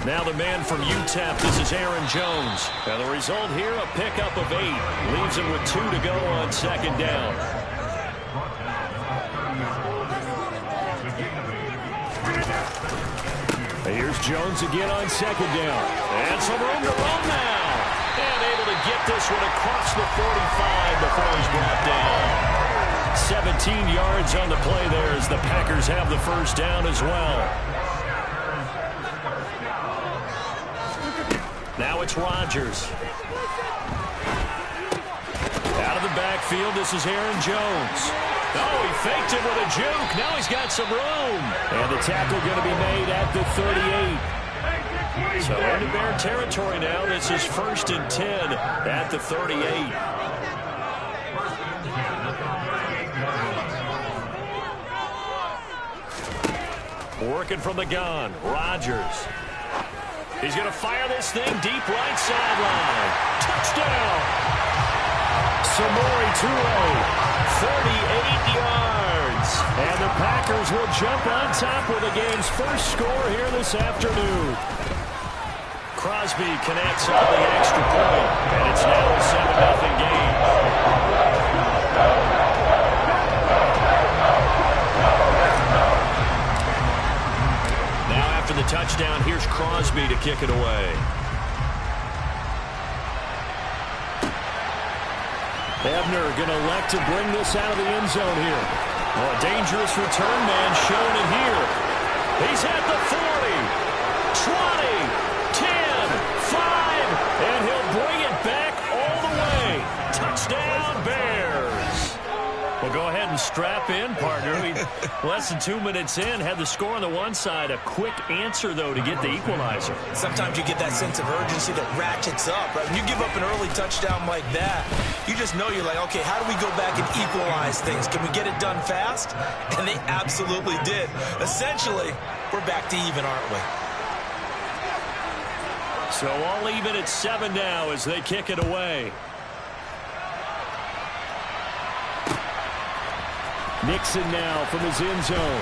Now the man from UTEP, this is Aaron Jones. And the result here, a pickup of 8. Leaves him with 2 to go on second down. Here's Jones again on second down. And some room to run now. And able to get this one across the 45 before he's brought down. 17 yards on the play there as the Packers have the first down as well. Now it's Rodgers. Out of the backfield, this is Aaron Jones. Oh, he faked it with a juke. Now he's got some room. And the tackle going to be made at the 38. So into Bear territory now. This is 1st and 10 at the 38. Working from the gun, Rodgers. He's going to fire this thing deep right sideline. Touchdown! Samori Toure, 38 yards. And the Packers will jump on top with the game's first score here this afternoon. Crosby connects on the extra point, and it's now a 7-0 game. Now after the touchdown, here's Crosby to kick it away. Ebner going to elect to bring this out of the end zone here. Oh, a dangerous return man shown in here. He's at the 40, 20, 10, 5, and he'll bring it back all the way. Touchdown, Bears. Well, go ahead and strap in, partner. Less than 2 minutes in, had the score on the one side. A quick answer, though, to get the equalizer. Sometimes you get that sense of urgency that ratchets up, right? When you give up an early touchdown like that, you just know you're like, okay, how do we go back and equalize things? Can we get it done fast? And they absolutely did. Essentially, we're back to even, aren't we? So all even at 7 now as they kick it away. Nixon now from his end zone.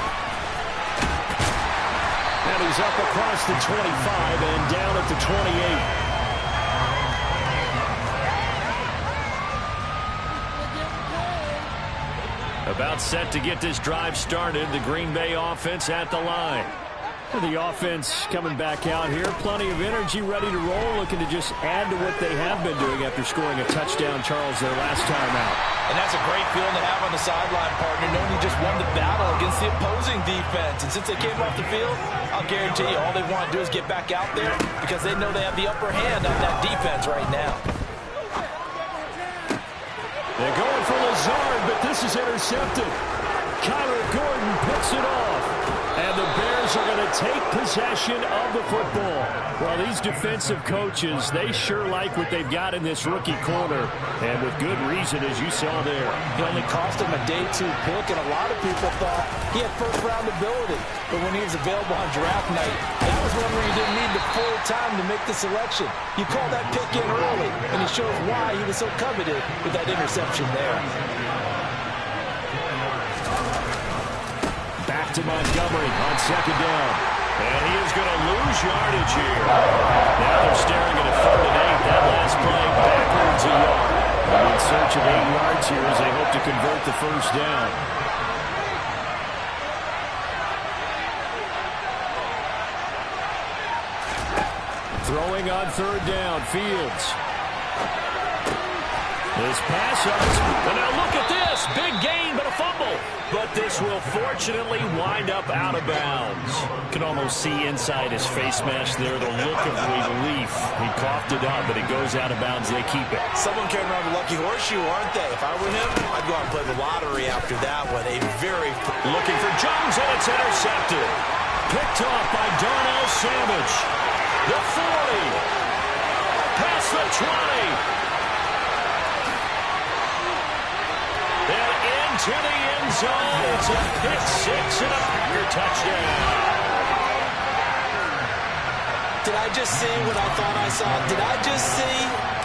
And he's up across the 25 and down at the 28. About set to get this drive started. The Green Bay offense at the line. The offense coming back out here. Plenty of energy, ready to roll, looking to just add to what they have been doing after scoring a touchdown, Charles, their last time out. And that's a great feeling to have on the sideline, partner, knowing you just won the battle against the opposing defense. And since they came off the field, I'll guarantee you all they want to do is get back out there because they know they have the upper hand on that defense right now. They're going for Lazard, but this is intercepted. Kyler Gordon picks it off. And the Bears are going to take possession of the football. Well, these defensive coaches, they sure like what they've got in this rookie corner. And with good reason, as you saw there. It only cost him a day 2 pick, and a lot of people thought he had first-round ability. But when he was available on draft night, that was one where you didn't need the full time to make the selection. You call that pick in early, and he shows why he was so coveted with that interception there. Back to Montgomery on second down. And he is going to lose yardage here. Now they're staring at a 3rd and 8. That last play backwards a yard. In search of 8 yards here as they hope to convert the first down. Throwing on 3rd down, Fields. This pass ups. And now look at this. Big gain, but a fumble. But this will fortunately wind up out of bounds. You can almost see inside his face mask there the look of relief. He coughed it up, but it goes out of bounds. They keep it. Someone carrying around a lucky horseshoe, aren't they? If I were him, I'd go out and play the lottery after that one. Looking for Jones, and it's intercepted. Picked off by Darnell Savage. The 40. Past the 20. To the end zone. It's a pick 6 and a Packer touchdown. Did I just see what I thought I saw? Did I just see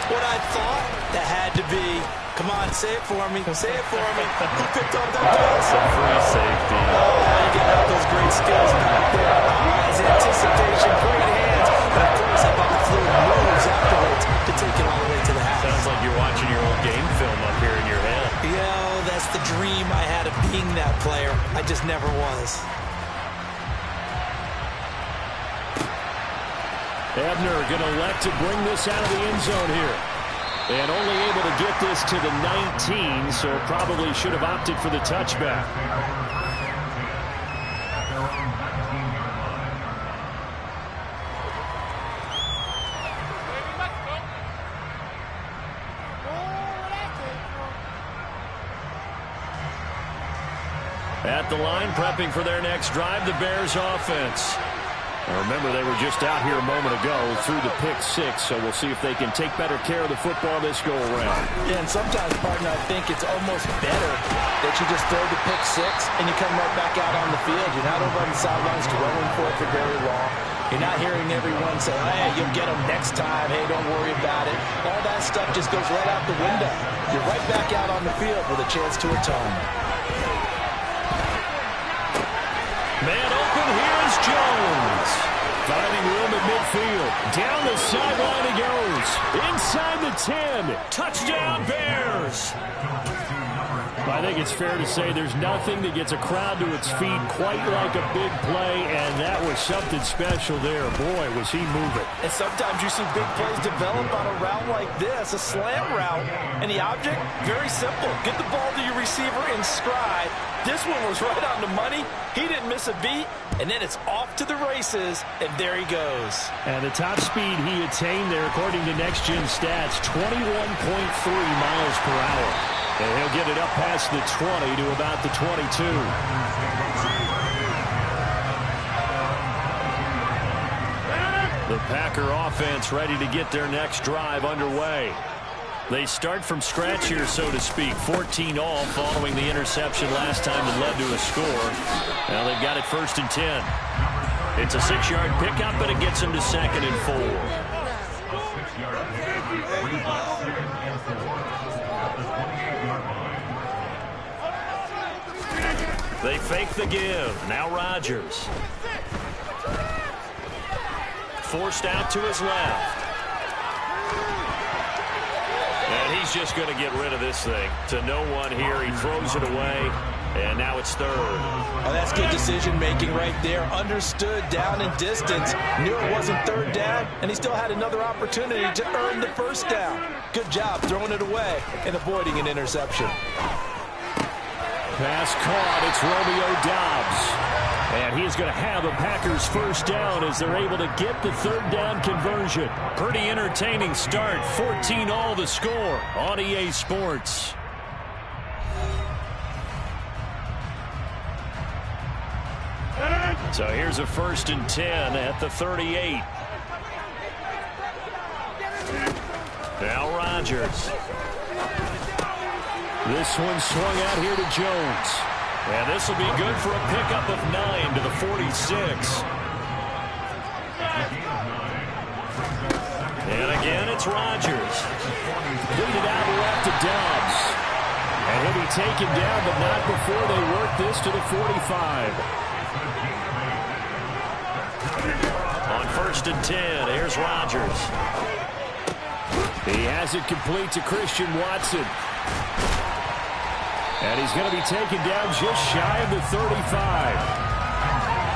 what I thought? That had to be. Come on, say it for me. Say it for me. Who picked up that pass? A free safety. Oh, you get out those great skills back there. Eyes, anticipation, great hands. It just never was. Ebner going to elect to bring this out of the end zone here. And only able to get this to the 19, so probably should have opted for the touchback. At the line, prepping for their next drive, the Bears offense. Now remember, they were just out here a moment ago through the pick six, so we'll see if they can take better care of the football this go-around. Yeah, and sometimes, partner, I think it's almost better that you just throw the pick six and you come right back out on the field. You're not over on the sidelines dwelling for it for very long. You're not hearing everyone say, hey, you'll get them next time. Hey, don't worry about it. All that stuff just goes right out the window. You're right back out on the field with a chance to atone. Man open, here's Jones. Finding room at midfield. Down the sideline he goes. Inside the 10. Touchdown, Bears. I think it's fair to say there's nothing that gets a crowd to its feet quite like a big play, and that was something special there. Boy, was he moving. And sometimes you see big plays develop on a route like this, a slant route, and the object, very simple. Get the ball to your receiver in stride. This one was right on the money. He didn't miss a beat, and then it's off to the races, and there he goes. And the top speed he attained there, according to Next Gen Stats, 21.3 miles per hour. And he'll get it up past the 20 to about the 22. The Packer offense ready to get their next drive underway. They start from scratch here, so to speak. 14 all following the interception last time that led to a score. Now they've got it 1st and 10. It's a 6-yard pickup, but it gets them to 2nd and 4. They fake the give. Now Rodgers. Forced out to his left. And he's just going to get rid of this thing. To no one here. He throws it away. And now it's 3rd. Oh, that's good decision-making right there. Understood down and distance. Knew it wasn't 3rd down, and he still had another opportunity to earn the 1st down. Good job throwing it away and avoiding an interception. Pass caught. It's Romeo Doubs. And he's going to have a Packers 1st down as they're able to get the 3rd down conversion. Pretty entertaining start. 14 all the score on EA Sports. So here's a 1st and 10 at the 38. Now Rodgers. This one swung out here to Jones. And this will be good for a pickup of 9 to the 46. And again, it's Rodgers. Lead it out left to Doubs. And he'll be taken down, but not before they work this to the 45. On 1st and 10, here's Rodgers. He has it complete to Christian Watson. And he's going to be taken down just shy of the 35.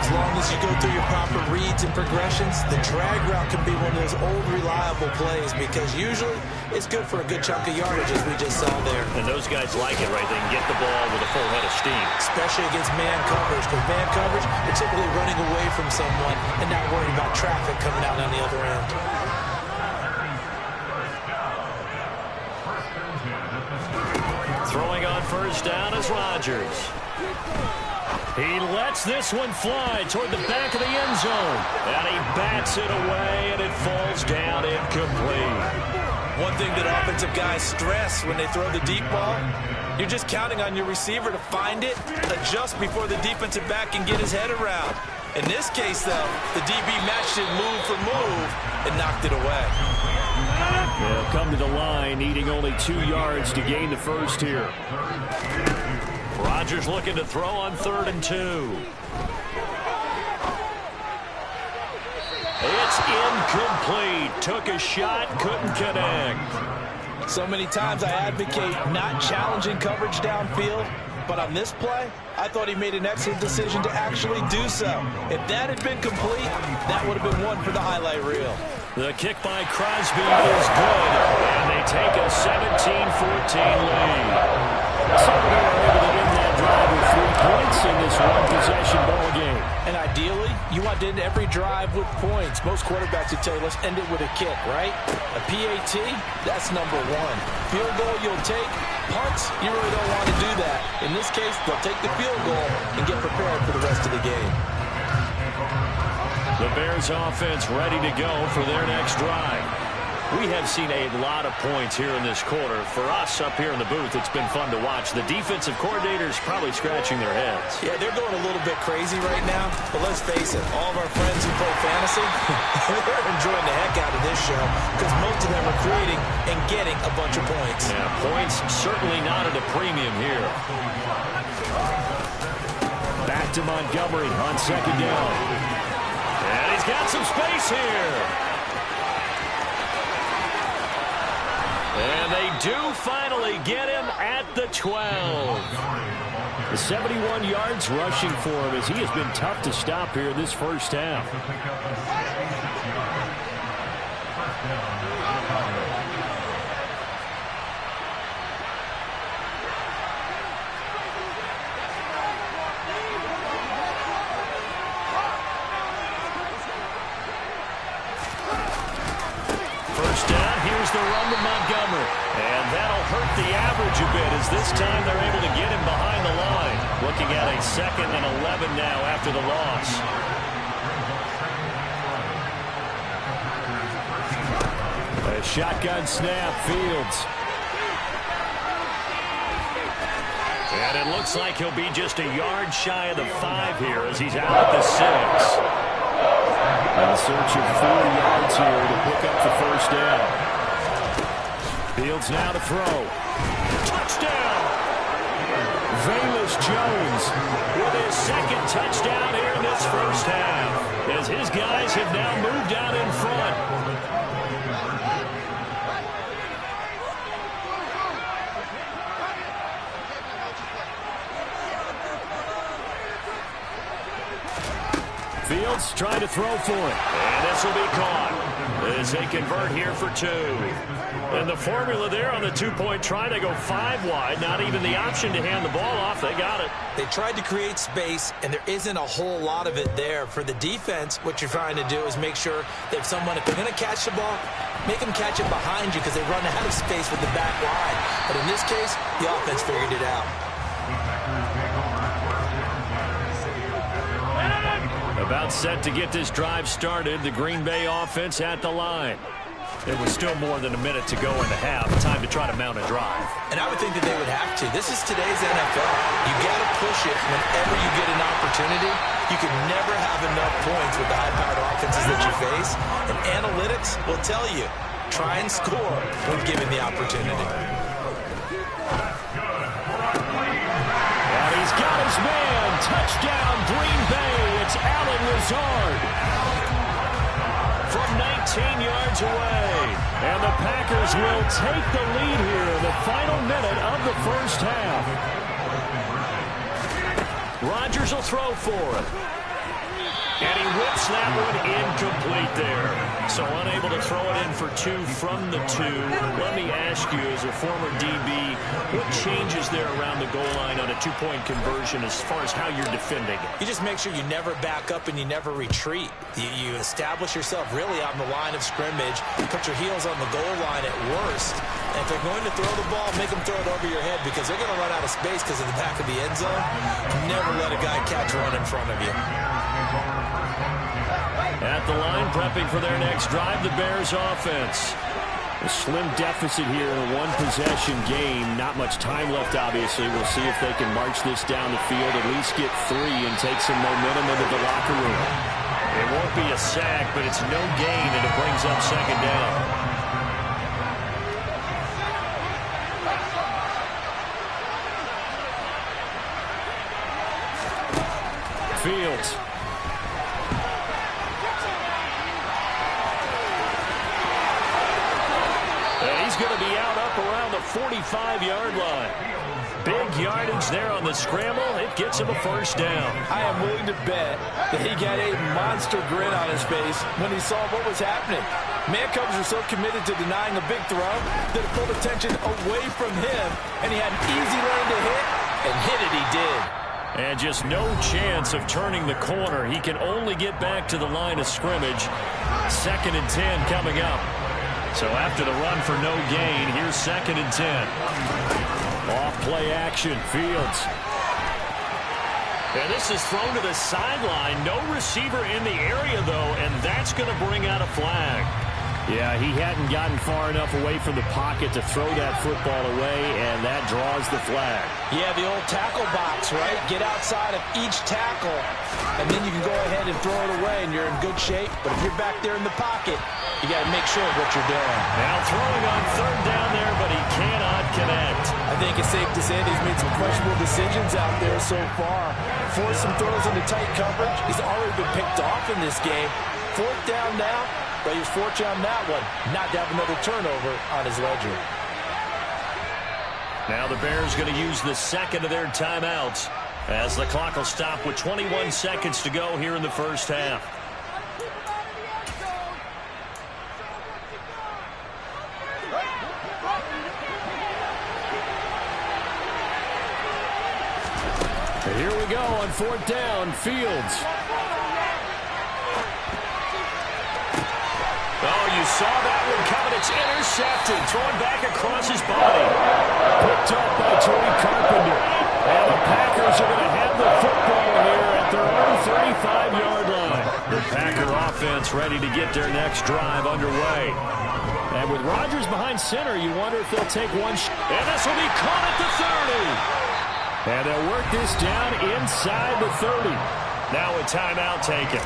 As long as you go through your proper reads and progressions, the drag route can be one of those old, reliable plays because usually it's good for a good chunk of yardage, as we just saw there. And those guys like it, right? They can get the ball with a full head of steam. Especially against man coverage. Because man coverage, they're typically running away from someone and not worrying about traffic coming out on the other end. Throwing on 1st down is Rodgers. He lets this one fly toward the back of the end zone. And he bats it away, and it falls down incomplete. One thing that offensive guys stress when they throw the deep ball, you're just counting on your receiver to find it, adjust before the defensive back can get his head around. In this case, though, the DB matched it move for move and knocked it away. They'll come to the line, needing only 2 yards to gain the 1st here. Rodgers looking to throw on 3rd and 2. It's incomplete. Took a shot, couldn't connect. So many times I advocate not challenging coverage downfield, But on this play, I thought he made an excellent decision to actually do so. If that had been complete, that would have been one for the highlight reel. The kick by Crosby is good, and they take a 17-14 lead. So they were able to end that drive with 3 points in this one-possession ball game. And ideally, you want to end every drive with points. Most quarterbacks would tell you, let's end it with a kick, right? A PAT, that's number 1. Field goal you'll take. Punts, you really don't want to do that. In this case, they'll take the field goal and get prepared for the rest of the game. The Bears offense ready to go for their next drive. We have seen a lot of points here in this quarter. For us up here in the booth, it's been fun to watch. The defensive coordinators probably scratching their heads. Yeah, they're going a little bit crazy right now. But let's face it, all of our friends who play fantasy, they're enjoying the heck out of this show because most of them are creating and getting a bunch of points. Yeah, points certainly not at a premium here. Back to Montgomery on second down. And he's got some space here. And they do finally get him at the 12. The 71 yards rushing for him as he has been tough to stop here in this first half. First down, here's the run to Montgomery. And that'll hurt the average a bit as this time they're able to get him behind the line. Looking at a 2nd and 11 now after the loss. A shotgun snap, Fields. And it looks like he'll be just a yard shy of the 5 here as he's out at the 6. In search of 4 yards here to pick up the first down. Fields now to throw. Touchdown! Velus Jones with his 2nd touchdown here in this first half as his guys have now moved out in front. Fields trying to throw for it. And this will be caught as they convert here for 2. And the formula there on the 2-point try, they go 5 wide. Not even the option to hand the ball off. They got it. They tried to create space, and there isn't a whole lot of it there. For the defense, what you're trying to do is make sure that if they're going to catch the ball, make them catch it behind you because they run out of space with the back line. But in this case, the offense figured it out. About set to get this drive started. The Green Bay offense at the line. There was still more than a minute to go in the half. Time to try to mount a drive. And I would think that they would have to. This is today's NFL. You got to push it whenever you get an opportunity. You can never have enough points with the high-powered offenses that you face. And analytics will tell you, try and score when given the opportunity. And he's got his man. Touchdown, Green Bay. It's Allen Lazard from 19 yards away. And the Packers will take the lead here in the final minute of the first half. Rodgers will throw for it. And he whips that one incomplete there. So unable to throw it in for 2 from the 2. Let me ask you, as a former DB, what changes there around the goal line on a 2-point conversion as far as how you're defending it? You just make sure you never back up and you never retreat. You establish yourself really on the line of scrimmage. Put your heels on the goal line at worst. And if they're going to throw the ball, make them throw it over your head because they're going to run out of space because of the back of the end zone. Never let a guy catch one in front of you. At the line, prepping for their next drive, the Bears offense. A slim deficit here in a one-possession game. Not much time left, obviously. We'll see if they can march this down the field, at least get 3 and take some momentum into the locker room. It won't be a sack, but it's no gain, and it brings up second down. Fields. And he's going to be out up around the 45-yard line. Big yardage there on the scramble. It gets him a first down. I am willing to bet that he got a monster grin on his face when he saw what was happening. Man coverage are so committed to denying a big throw that it pulled attention away from him, and he had an easy lane to hit, and hit it he did. And just no chance of turning the corner. He can only get back to the line of scrimmage. 2nd and 10 coming up. So after the run for no gain, here's 2nd and 10. Off play action, Fields. And this is thrown to the sideline. No receiver in the area, though, and that's going to bring out a flag. Yeah, he hadn't gotten far enough away from the pocket to throw that football away, and that draws the flag. Yeah, the old tackle box, right? Get outside of each tackle, and then you can go ahead and throw it away, and you're in good shape. But if you're back there in the pocket, you got to make sure of what you're doing. Now throwing on 3rd down there, but he cannot connect. I think it's safe to say that he's made some questionable decisions out there so far. Forced some throws into tight coverage. He's already been picked off in this game. 4th down now. But he was fortunate on that one, not to have another turnover on his ledger. Now the Bears going to use the 2nd of their timeouts as the clock will stop with 21 seconds to go here in the first half. And here we go on 4th down, Fields. Oh, you saw that one coming. It's intercepted. Thrown back across his body. Picked up by Tariq Carpenter. And the Packers are going to have the football here at their own 35-yard line. The Packer offense ready to get their next drive underway. And with Rodgers behind center, you wonder if they'll take one shot. And this will be caught at the 30. And they'll work this down inside the 30. Now a timeout taken.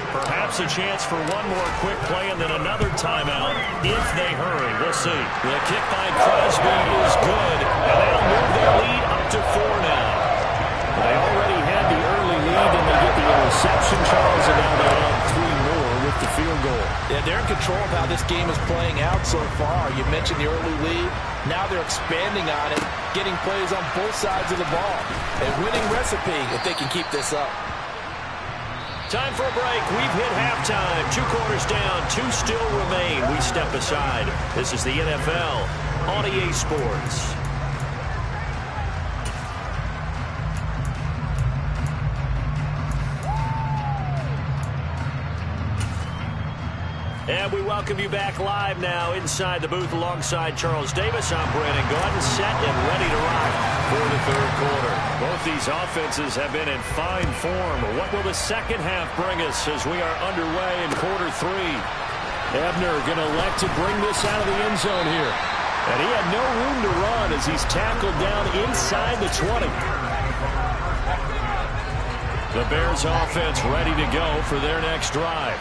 Perhaps a chance for one more quick play and then another timeout if they hurry. We'll see. The kick by Crosby is good, and they'll move their lead up to 4 now. They already had the early lead, and they get the interception, Charles, and now they have 3 more with the field goal. Yeah, they're in control of how this game is playing out so far. You mentioned the early lead. Now they're expanding on it, getting plays on both sides of the ball. A winning recipe if they can keep this up. Time for a break. We've hit halftime. 2 quarters down. 2 still remain. We step aside. This is the NFL on EA Sports. And we welcome you back live now inside the booth alongside Charles Davis. I'm Brandon Gaudin, set and ready to rock for the 3rd quarter. Both these offenses have been in fine form. What will the second half bring us as we are underway in quarter 3? Ebner going to elect to bring this out of the end zone here. And he had no room to run as he's tackled down inside the 20. The Bears offense ready to go for their next drive.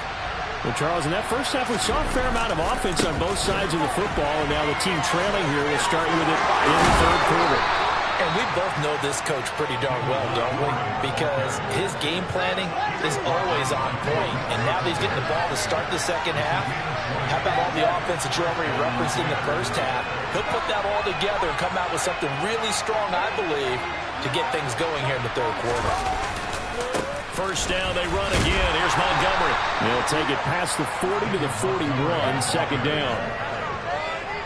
Well, Charles, in that first half, we saw a fair amount of offense on both sides of the football, and now the team trailing here will start with it in the 3rd quarter. And we both know this coach pretty darn well, don't we? Because his game planning is always on point, and now that he's getting the ball to start the second half, how about all the offense that you already referenced in the first half? He'll put that all together and come out with something really strong, I believe, to get things going here in the 3rd quarter. First down, they run again. Here's Montgomery. They'll take it past the 40 to the 41, 2nd down.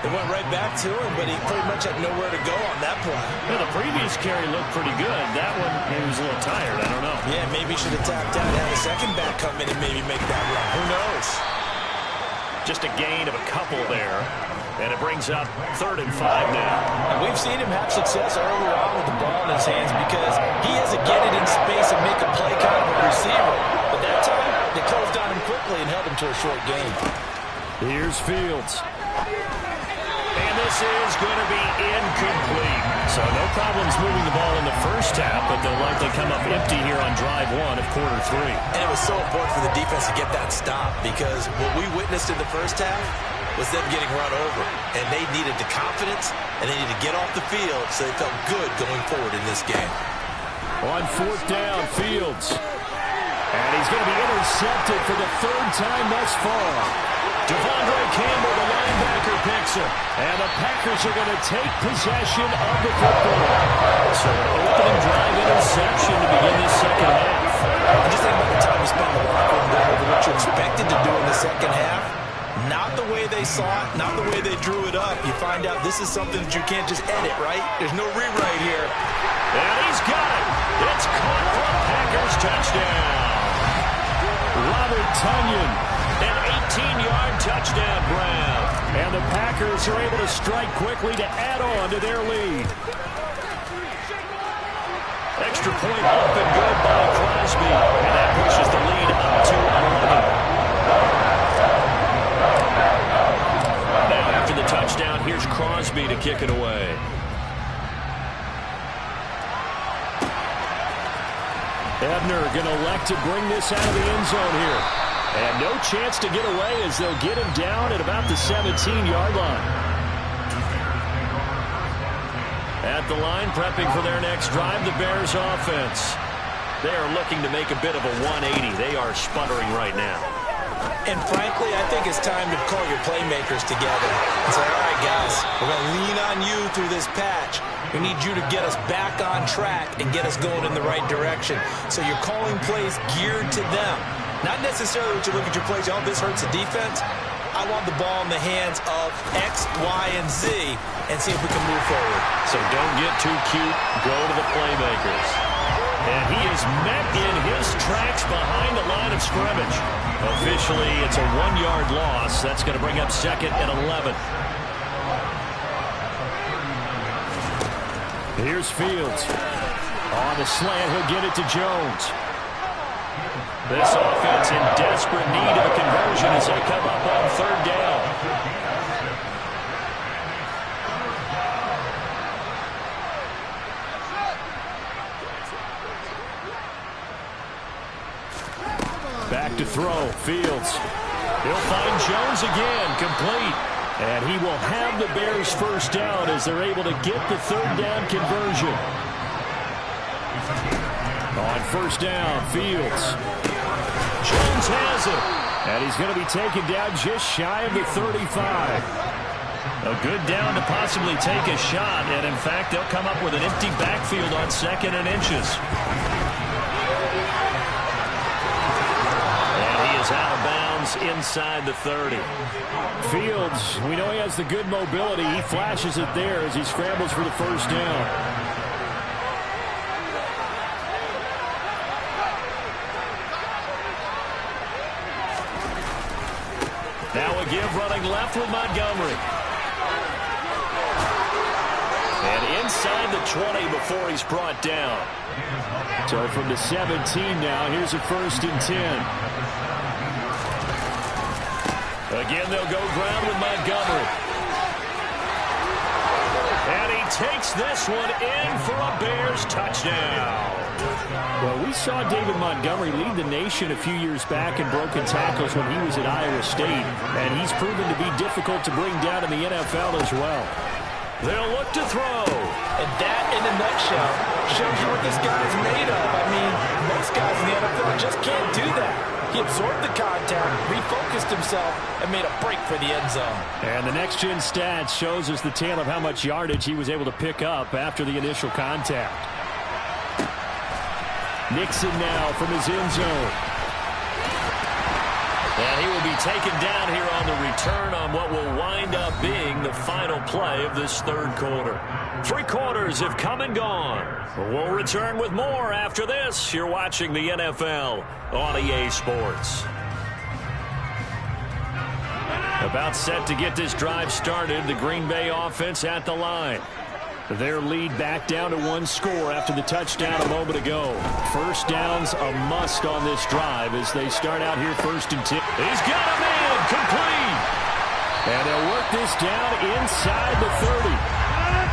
They went right back to him, but he pretty much had nowhere to go on that play. Well, the previous carry looked pretty good. That one, he was a little tired. I don't know. Yeah, maybe he should have tapped out and had a second back come in and maybe make that run. Who knows? Just a gain of a couple there. And it brings up 3rd and 5 now. And we've seen him have success earlier on with the ball in his hands because he has to get it in space and make a play kind of a receiver. But that time, they closed on him quickly and held him to a short gain. Here's Fields. And this is going to be incomplete. So no problems moving the ball in the first half, but they'll likely come up empty here on drive 1 of quarter 3. And it was so important for the defense to get that stop because what we witnessed in the first half was them getting run over. And they needed the confidence, and they needed to get off the field so they felt good going forward in this game. On 4th down, Fields. And he's going to be intercepted for the 3rd time thus far. Devondre Campbell, the linebacker, picks him. And the Packers are going to take possession of the football. So an opening drive interception to begin this second half. Just think about the time you spent in the locker room going over what you expected to do in the second half. Not the way they saw it, not the way they drew it up. You find out this is something that you can't just edit, right? There's no rewrite here. And he's got it. It's caught for a Packers touchdown. Robert Tonyan, an 18-yard touchdown grab. And the Packers are able to strike quickly to add on to their lead. Extra point up and good by Crosby. And that pushes the lead up to 11. Now after the touchdown, here's Crosby to kick it away. Ebner going to elect to bring this out of the end zone here. And no chance to get away as they'll get him down at about the 17-yard line. At the line, prepping for their next drive, the Bears offense. They are looking to make a bit of a 180. They are sputtering right now. And frankly, I think it's time to call your playmakers together and say, all right, guys, we're going to lean on you through this patch. We need you to get us back on track and get us going in the right direction. So you're calling plays geared to them. Not necessarily that you look at your plays, oh, this hurts the defense. I want the ball in the hands of X, Y, and Z and see if we can move forward. So don't get too cute. Go to the playmakers. And he is met in his tracks behind the line of scrimmage. Officially, it's a 1-yard loss. That's going to bring up second and 11. Here's Fields. On the slant, he'll get it to Jones. This offense in desperate need of a conversion as they come up on third down. Back to throw, Fields. He'll find Jones again, complete. And he will have the Bears first down as they're able to get the third down conversion. On first down, Fields. Jones has it. And he's going to be taken down just shy of the 35. A good down to possibly take a shot. And in fact, they'll come up with an empty backfield on second and inches. Out of bounds inside the 30. Fields, we know he has the good mobility. He flashes it there as he scrambles for the first down. Now a give running left with Montgomery. And inside the 20 before he's brought down. So from the 17 now, here's a first and 10. Again, they'll go ground with Montgomery. And he takes this one in for a Bears touchdown. Well, we saw David Montgomery lead the nation a few years back in broken tackles when he was at Iowa State. And he's proven to be difficult to bring down in the NFL as well. They'll look to throw. And that, in a nutshell, shows you what this guy's made of. I mean, most guys in the NFL just can't do that. He absorbed the contact, refocused himself, and made a break for the end zone. And the next-gen stats shows us the tale of how much yardage he was able to pick up after the initial contact. Nixon now from his end zone. And he will be taken down here on the return on what will wind up being the final play of this third quarter. 3 quarters have come and gone. We'll return with more after this. You're watching the NFL on EA Sports. About set to get this drive started, the Green Bay offense at the line. Their lead back down to 1 score after the touchdown a moment ago. First down's a must on this drive as they start out here first and 10. He's got a man, complete. And they'll work this down inside the 30.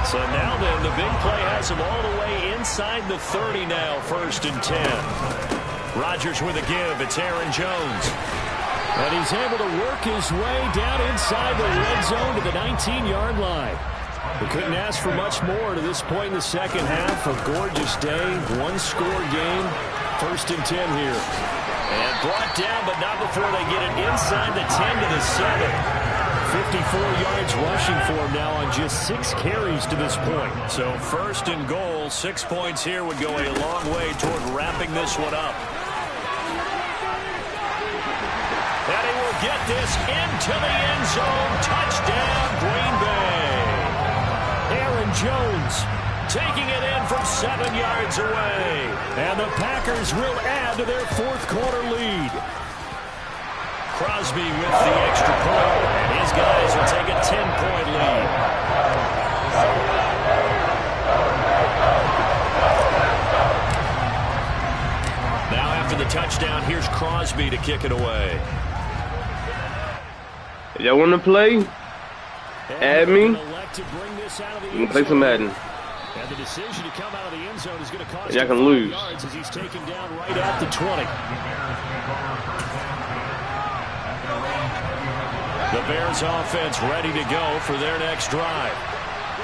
So now then, the big play has him all the way inside the 30 now, first and 10. Rodgers with a give. It's Aaron Jones. And he's able to work his way down inside the red zone to the 19-yard line. We couldn't ask for much more to this point in the second half. A gorgeous day, 1-score game. First and 10 here. And brought down, but not before they get it inside the 10 to the 7. 54 yards rushing for him now on just 6 carries to this point. So first and goal, 6 points here would go a long way toward wrapping this one up. And he will get this into the end zone. Touchdown, Green Bay. Aaron Jones taking it in from 7 yards away. And the Packers will add to their fourth quarter lead. Crosby with the extra point, and his guys will take a 10-point lead. Now after the touchdown, here's Crosby to kick it away. If y'all want to play, add me. You can play some Madden. And the decision to come out of the end zone is going to cost y'all can lose. Yards as he's taken down right at the 20. The Bears offense ready to go for their next drive.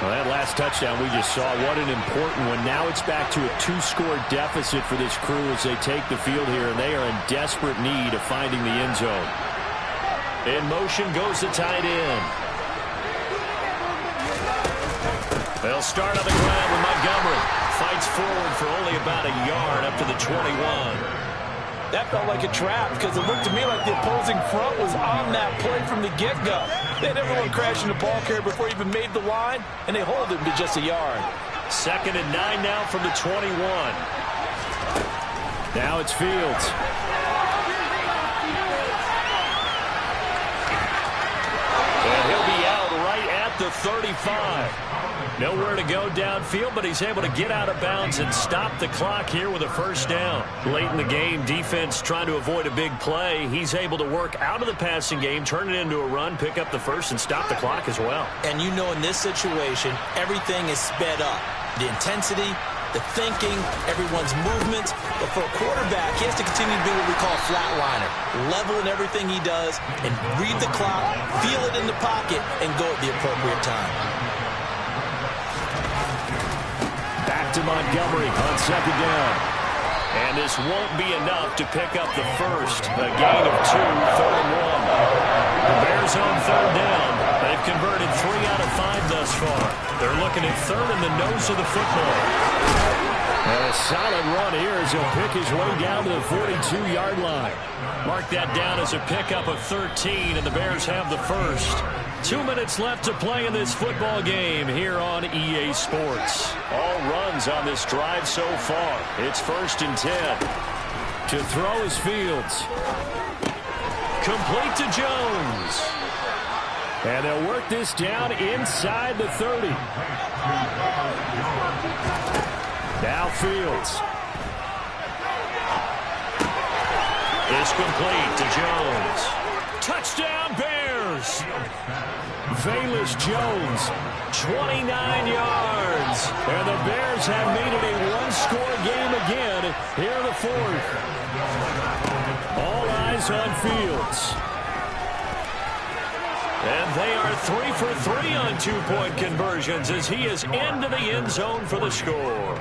Well, that last touchdown we just saw, what an important one. Now it's back to a 2-score deficit for this crew as they take the field here, and they are in desperate need of finding the end zone. In motion goes the tight end. They'll start on the ground with Montgomery. Fights forward for only about a yard up to the 21. That felt like a trap because it looked to me like the opposing front was on that play from the get-go. They had everyone crashing the ball carrier before he even made the line, and they hold him to just a yard. 2nd and 9 now from the 21. Now it's Fields. And he'll be out right at the 35. Nowhere to go downfield, but he's able to get out of bounds and stop the clock here with a first down. Late in the game, defense trying to avoid a big play. He's able to work out of the passing game, turn it into a run, pick up the first, and stop the clock as well. And you know in this situation, everything is sped up. The intensity, the thinking, everyone's movement. But for a quarterback, he has to continue to be what we call a flatliner. Level in everything he does and read the clock, feel it in the pocket, and go at the appropriate time. Back to Montgomery on 2nd down. And this won't be enough to pick up the first. A gain of 2, 3rd and 1. The Bears on 3rd down. They've converted 3 out of 5 thus far. They're looking at 3rd in the nose of the football. And a solid run here as he'll pick his way down to the 42-yard line. Mark that down as a pickup of 13, and the Bears have the first. 2 minutes left to play in this football game here on EA Sports. All runs on this drive so far. It's 1st and 10. To throw is Fields. Complete to Jones. And they'll work this down inside the 30. Now Fields. It's complete to Jones. Touchdown Bears. Velus Jones, 29 yards. And the Bears have made it a one-score game again here in the 4th. All eyes on Fields. And they are 3 for 3 on two-point conversions as he is into the end zone for the score.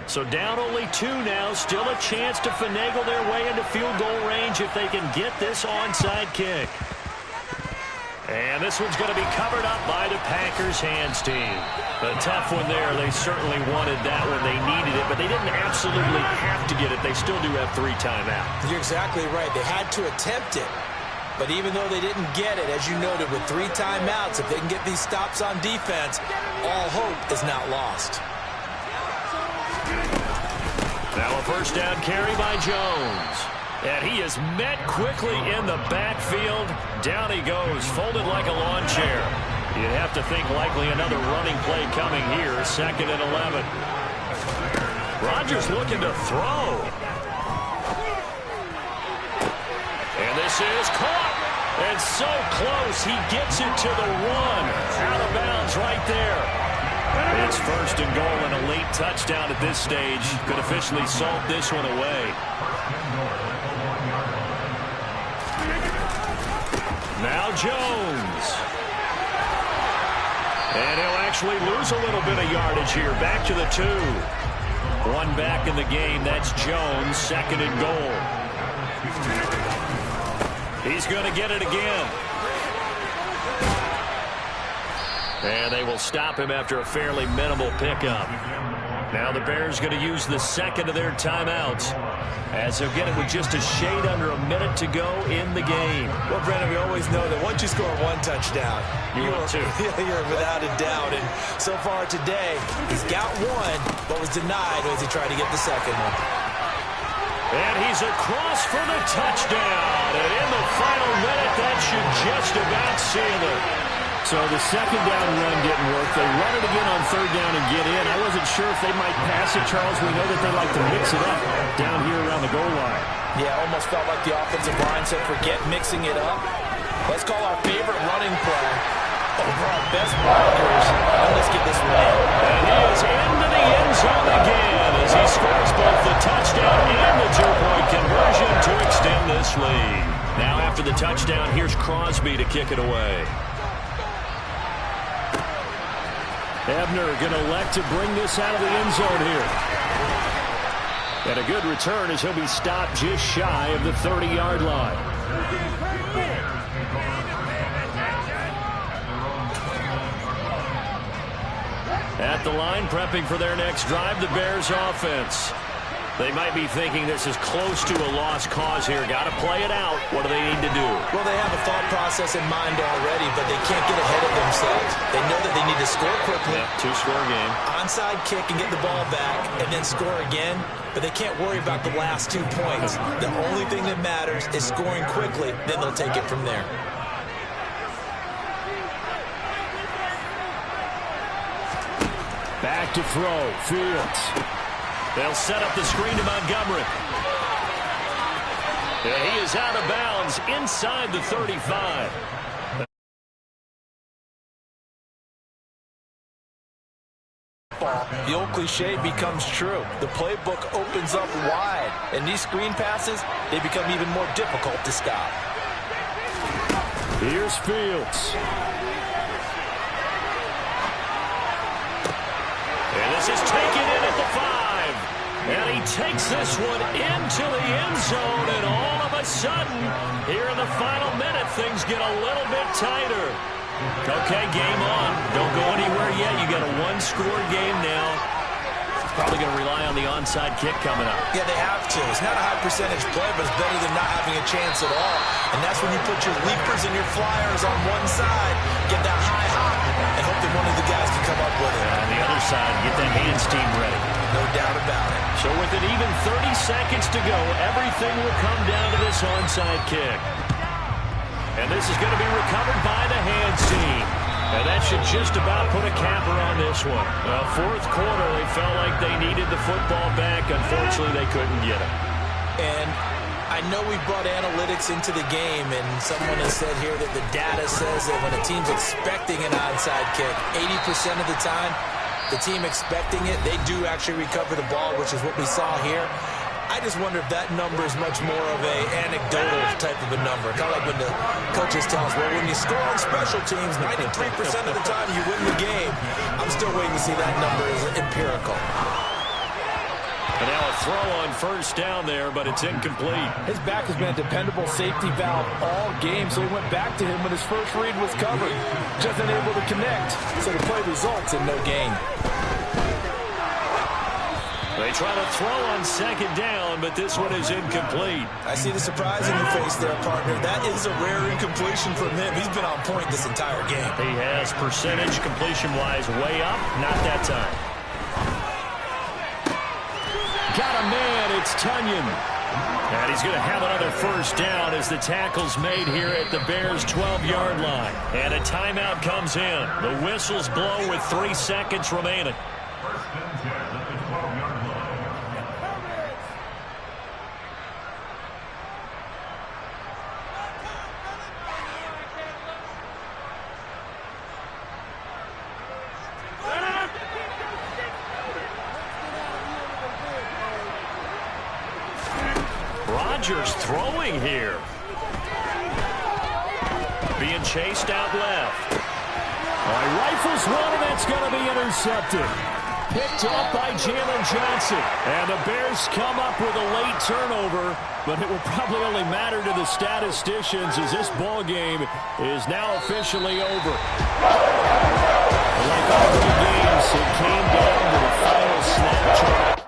So down only 2 now, still a chance to finagle their way into field goal range if they can get this onside kick. And this one's going to be covered up by the Packers hands team. A tough one there. They certainly wanted that one. They needed it, but they didn't absolutely have to get it. They still do have 3 timeouts. You're exactly right. They had to attempt it. But even though they didn't get it, as you noted, with 3 timeouts, if they can get these stops on defense, all hope is not lost. Now a first down carry by Jones. And he is met quickly in the backfield. Down he goes, folded like a lawn chair. You'd have to think likely another running play coming here, 2nd and 11. Rodgers looking to throw. And this is caught. And so close, he gets it to the 1. Out of bounds right there. It's 1st and goal and a late touchdown at this stage. Could officially salt this one away. Now Jones. And he'll actually lose a little bit of yardage here. Back to the 2. One back in the game. That's Jones, second and goal. He's going to get it again. And they will stop him after a fairly minimal pickup. Now the Bears going to use the second of their timeouts, as they'll get it with just a shade under a minute to go in the game. Well, Brandon, we always know that once you score one touchdown, you're without a doubt. And so far today, he's got one, but was denied as he tried to get the second one. And he's across for the touchdown. And in the final minute, that should just about seal it. So the second down run didn't work. They run it again on third down and get in. I wasn't sure if they might pass it, Charles. We know that they like to mix it up down here around the goal line. Yeah, almost felt like the offensive line said, forget mixing it up. Let's call our favorite running play over our best blockers, and let's get this one in. And he is into the end zone again as he scores both the touchdown and the two-point conversion to extend this lead. Now after the touchdown, here's Crosby to kick it away. Ebner going to elect to bring this out of the end zone here. And a good return as he'll be stopped just shy of the 30-yard line. At the line, prepping for their next drive, the Bears offense. They might be thinking this is close to a lost cause here. Got to play it out. What do they need to do? Well, they have a thought process in mind already, but they can't get ahead of themselves. They know that they need to score quickly. Yeah, two-score game. Onside kick and get the ball back and then score again, but they can't worry about the last 2 points. The only thing that matters is scoring quickly, then they'll take it from there. Back to throw, Fields. They'll set up the screen to Montgomery. Yeah, he is out of bounds inside the 35. The old cliche becomes true. The playbook opens up wide, and these screen passes, they become even more difficult to stop. Here's Fields. And this is taken in at the 5. And he takes this one into the end zone, and all of a sudden, here in the final minute, things get a little bit tighter. Okay, game on. Don't go anywhere yet. You got a one-score game now. Probably going to rely on the onside kick coming up. Yeah, they have to. It's not a high percentage play, but it's better than not having a chance at all. And that's when you put your leapers and your flyers on one side, get that high hop, and hope that one of the guys can come up with it. On the other side, get that hands team ready. No doubt about it. So with it even 30 seconds to go, everything will come down to this onside kick. And this is going to be recovered by the hands team. And that should just about put a capper on this one. Fourth quarter, they felt like they needed the football back. Unfortunately, they couldn't get it. And I know we brought analytics into the game, and someone has said here that the data says that when a team's expecting an onside kick, 80% of the time, the team expecting it, they do actually recover the ball, which is what we saw here. I just wonder if that number is much more of a anecdotal type of a number. Kind of like when the coaches tell us, well, when you score on special teams, 93% of the time you win the game. I'm still waiting to see that number is empirical. And now a throw on first down there, but it's incomplete. His back has been a dependable safety valve all game, so he went back to him when his first read was covered. Just unable to connect, so the play results in no gain. They try to throw on second down, but this one is incomplete. I see the surprise in your face there, partner. That is a rare incompletion from him. He's been on point this entire game. He has percentage completion-wise way up. Not that time. Got a man. It's Tunyon. And he's going to have another first down as the tackle's made here at the Bears' 12-yard line. And a timeout comes in. The whistles blow with 3 seconds remaining. Rodgers throwing here. Being chased out left. All right, rifles one, and that's going to be intercepted. picked off by Jalen Johnson. And the Bears come up with a late turnover, but it will probably only matter to the statisticians as this ball game is now officially over. Like all three games, it came down to the final snap.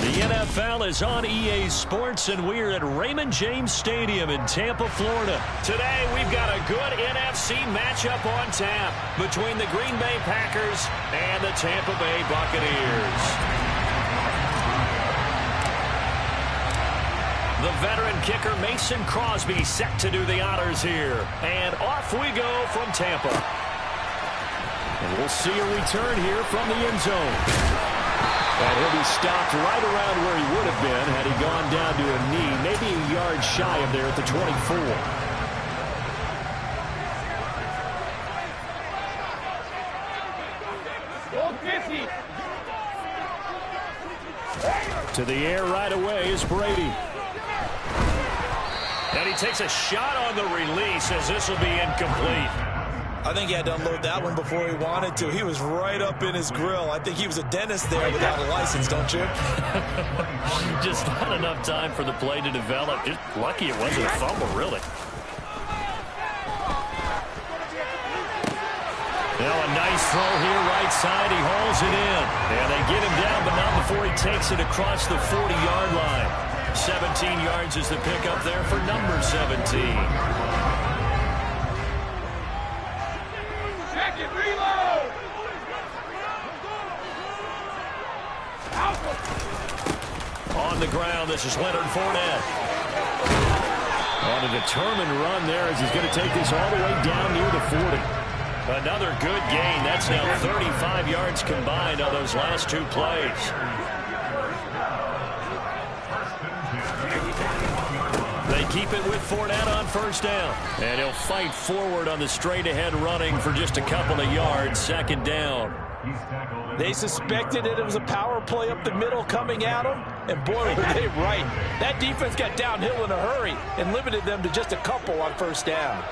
The NFL is on EA Sports, and we're at Raymond James Stadium in Tampa, Florida. Today, we've got a good NFC matchup on tap between the Green Bay Packers and the Tampa Bay Buccaneers. The veteran kicker Mason Crosby set to do the honors here. And off we go from Tampa. And we'll see a return here from the end zone. And he'll be stopped right around where he would have been had he gone down to a knee, maybe a yard shy of there at the 24. To the air right away is Brady. And he takes a shot on the release as this will be incomplete. I think he had to unload that one before he wanted to. He was right up in his grill. I think he was a dentist there without a license, don't you? Just not enough time for the play to develop. Just lucky it wasn't a fumble, really. Now a nice throw here, right side. He hauls it in. And they get him down, but not before he takes it across the 40-yard line. 17 yards is the pickup there for number 17. On the ground, this is Leonard Fournette. On a determined run there as he's going to take this all the way down near the 40. Another good gain. That's now 35 yards combined on those last two plays. They keep it with Fournette on first down. And he'll fight forward on the straight-ahead running for just a couple of yards. Second down. They suspected it was a power play up the middle coming at them, and boy, were they right. That defense got downhill in a hurry and limited them to just a couple on first down.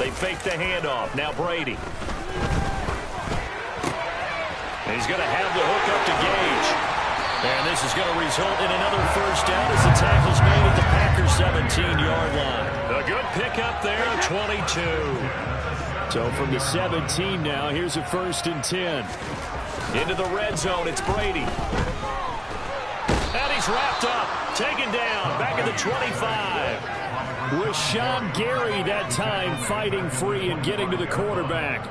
They fake the handoff. Now Brady. And he's going to have the hook up to Gage. And this is going to result in another first down as the tackle's made at the Packers' 17-yard line. A good pickup there, 22. So from the 17 now, here's a 1st and 10. Into the red zone, it's Brady. And he's wrapped up, taken down, back at the 25. With Sean Gary that time fighting free and getting to the quarterback.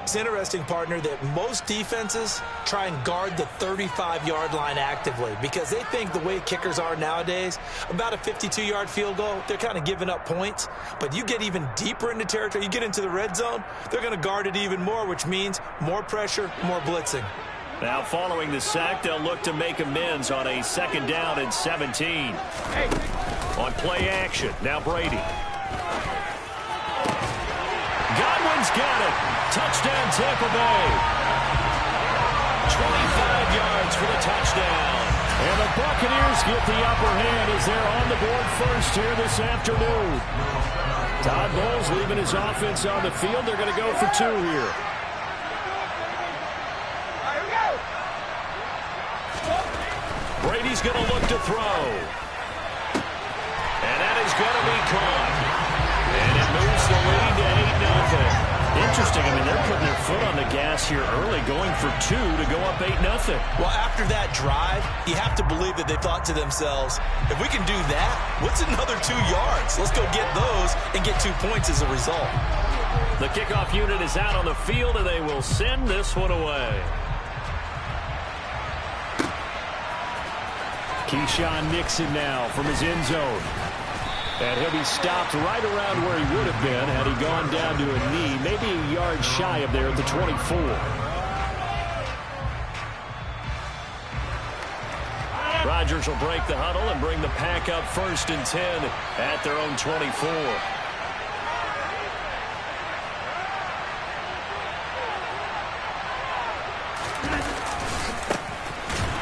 It's interesting, partner, that most defenses try and guard the 35-yard line actively because they think the way kickers are nowadays, about a 52-yard field goal, they're kind of giving up points. But you get even deeper into territory, you get into the red zone, they're going to guard it even more, which means more pressure, more blitzing. Now following the sack, they'll look to make amends on a 2nd down and 17. On play action, now Brady. Godwin's got it. Touchdown, Tampa Bay. 25 yards for the touchdown. And the Buccaneers get the upper hand as they're on the board first here this afternoon. Todd Bowles leaving his offense on the field. They're going to go for 2 here. Brady's going to look to throw. And that is going to be caught. And it moves the lead to 8-0. Interesting. I mean, they're putting their foot on the gas here early, going for 2 to go up 8-0. Well, after that drive, you have to believe that they thought to themselves, if we can do that, what's another 2 yards? Let's go get those and get 2 points as a result. The kickoff unit is out on the field, and they will send this one away. Keyshawn Nixon now from his end zone. And he'll be stopped right around where he would have been had he gone down to a knee, maybe a yard shy of there at the 24. Rodgers will break the huddle and bring the pack up 1st and 10 at their own 24.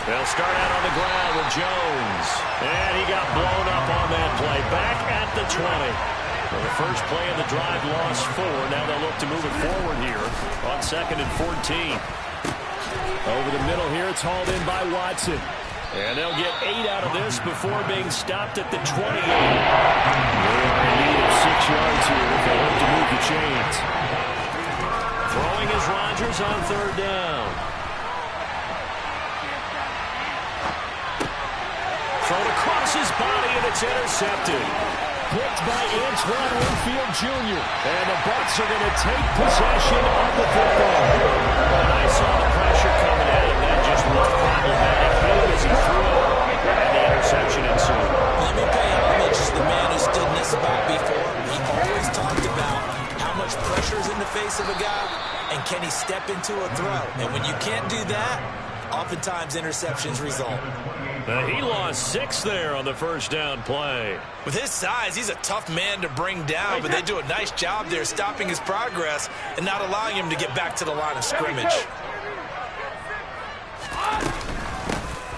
They'll start out on the ground with Jones. And he got blown up on that play. Back at the 20. Well, the first play of the drive lost 4. Now they'll look to move it forward here on 2nd and 14. Over the middle here, it's hauled in by Watson. And they'll get 8 out of this before being stopped at the 28. They are in need of 6 yards here if they hope to move the chains. Throwing is Rodgers on 3rd down. Thrown across his body, and it's intercepted. Picked by Antoine Winfield Jr. And the Bucs are going to take possession of the football. And I saw the pressure coming at him. That just looked problematic. As he threw it, and the interception ensued. Let me pay homage to the man who stood in this spot before. He always talked about how much pressure is in the face of a guy, and can he step into a throw. And when you can't do that, oftentimes interceptions result. He lost 6 there on the first down play. With his size, he's a tough man to bring down, but they do a nice job there stopping his progress and not allowing him to get back to the line of scrimmage.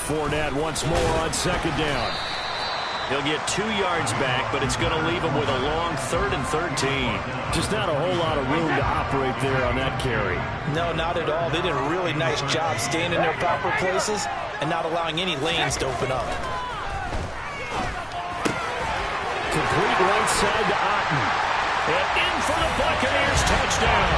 Fournette once more on 2nd down. He'll get 2 yards back, but it's going to leave him with a long 3rd and 13. Just not a whole lot of room to operate there on that carry. No, not at all. They did a really nice job staying in their proper places and not allowing any lanes to open up. Complete right side to Otten. And in for the Buccaneers, touchdown.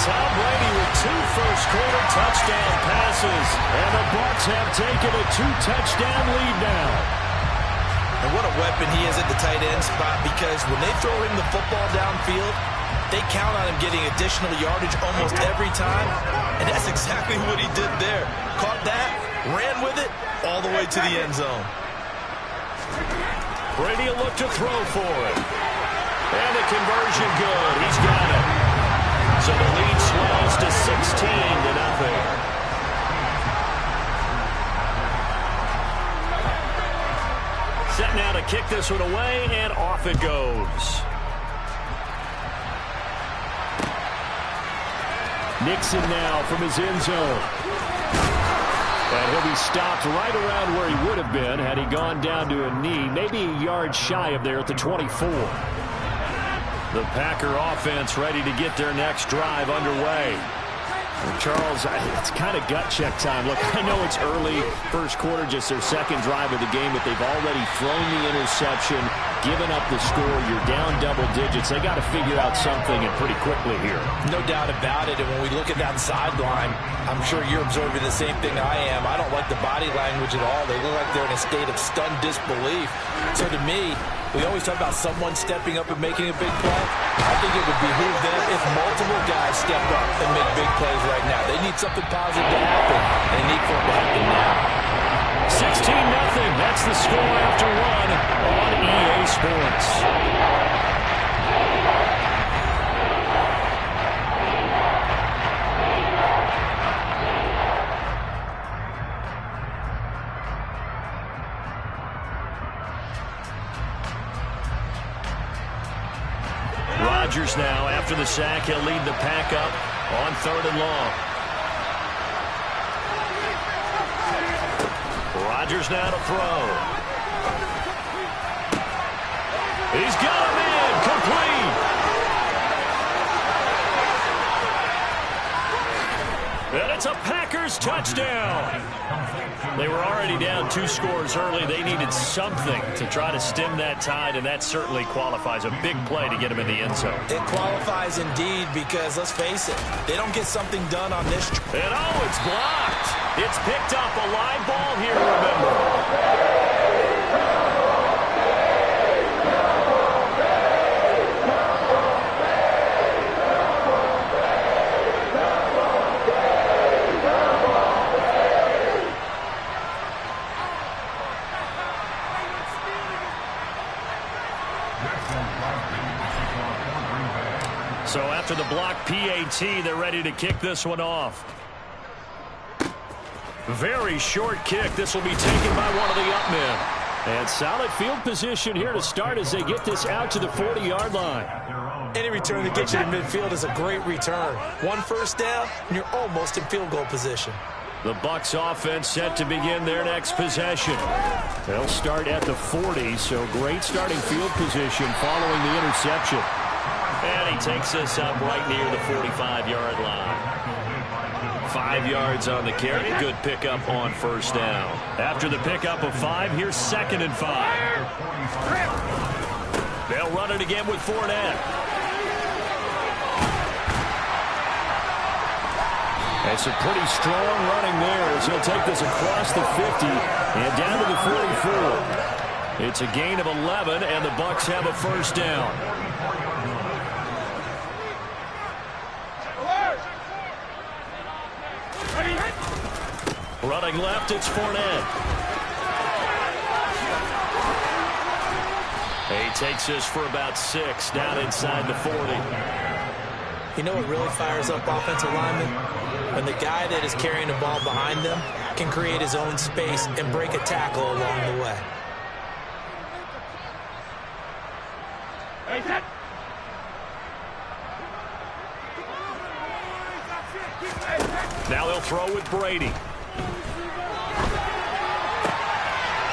Tom Brady with 2 first-quarter touchdown passes. And the Bucs have taken a 2-touchdown lead now. And what a weapon he is at the tight end spot, because when they throw him the football downfield, they count on him getting additional yardage almost every time. And that's exactly what he did there. Caught that, ran with it, all the way to the end zone. Brady will look to throw for it. And the conversion good. He's got it. So the lead swells to 16-0. Set now to kick this one away, and off it goes. Nixon now from his end zone. And he'll be stopped right around where he would have been had he gone down to a knee, maybe a yard shy of there at the 24. The Packer offense ready to get their next drive underway. And Charles, it's kind of gut check time. Look, I know it's early, first quarter, just their 2nd drive of the game, but they've already thrown the interception, given up the score. You're down double digits. They got to figure out something, and pretty quickly here. No doubt about it. And when we look at that sideline, I'm sure you're observing the same thing I am. I don't like the body language at all. They look like they're in a state of stunned disbelief. So to me, we always talk about someone stepping up and making a big play. I think it would behoove them if multiple guys step up and make big plays right now. They need something positive to happen, and they need for it to happen now. 16-0. That's the score after 1 on EA Sports. Rodgers now, after the sack, he'll lead the pack up on 3rd and long. Rodgers now to throw. He's got him in, complete. And it's a Packers touchdown. They were already down 2 scores early. They needed something to try to stem that tide, and that certainly qualifies. A big play to get him in the end zone. It qualifies indeed, because let's face it, they don't get something done on this. And it's blocked. It's picked up, a live ball here, remember. So after the block PAT, they're ready to kick this one off. Very short kick. This will be taken by one of the up men. And solid field position here to start as they get this out to the 40-yard line. Any return that gets you to midfield is a great return. One first down, and you're almost in field goal position. The Bucs offense set to begin their next possession. They'll start at the 40, so great starting field position following the interception. And he takes this up right near the 45-yard line. 5 yards on the carry. Good pickup on first down. After the pickup of 5, here's 2nd and 5. They'll run it again with Fournette. It's a pretty strong running there as he'll take this across the 50 and down to the 44. It's a gain of 11, and the Bucs have a first down. Running left, it's Fournette. He takes this for about 6, down inside the 40. You know what really fires up offensive linemen? When the guy that is carrying the ball behind them can create his own space and break a tackle along the way. Now they'll throw with Brady.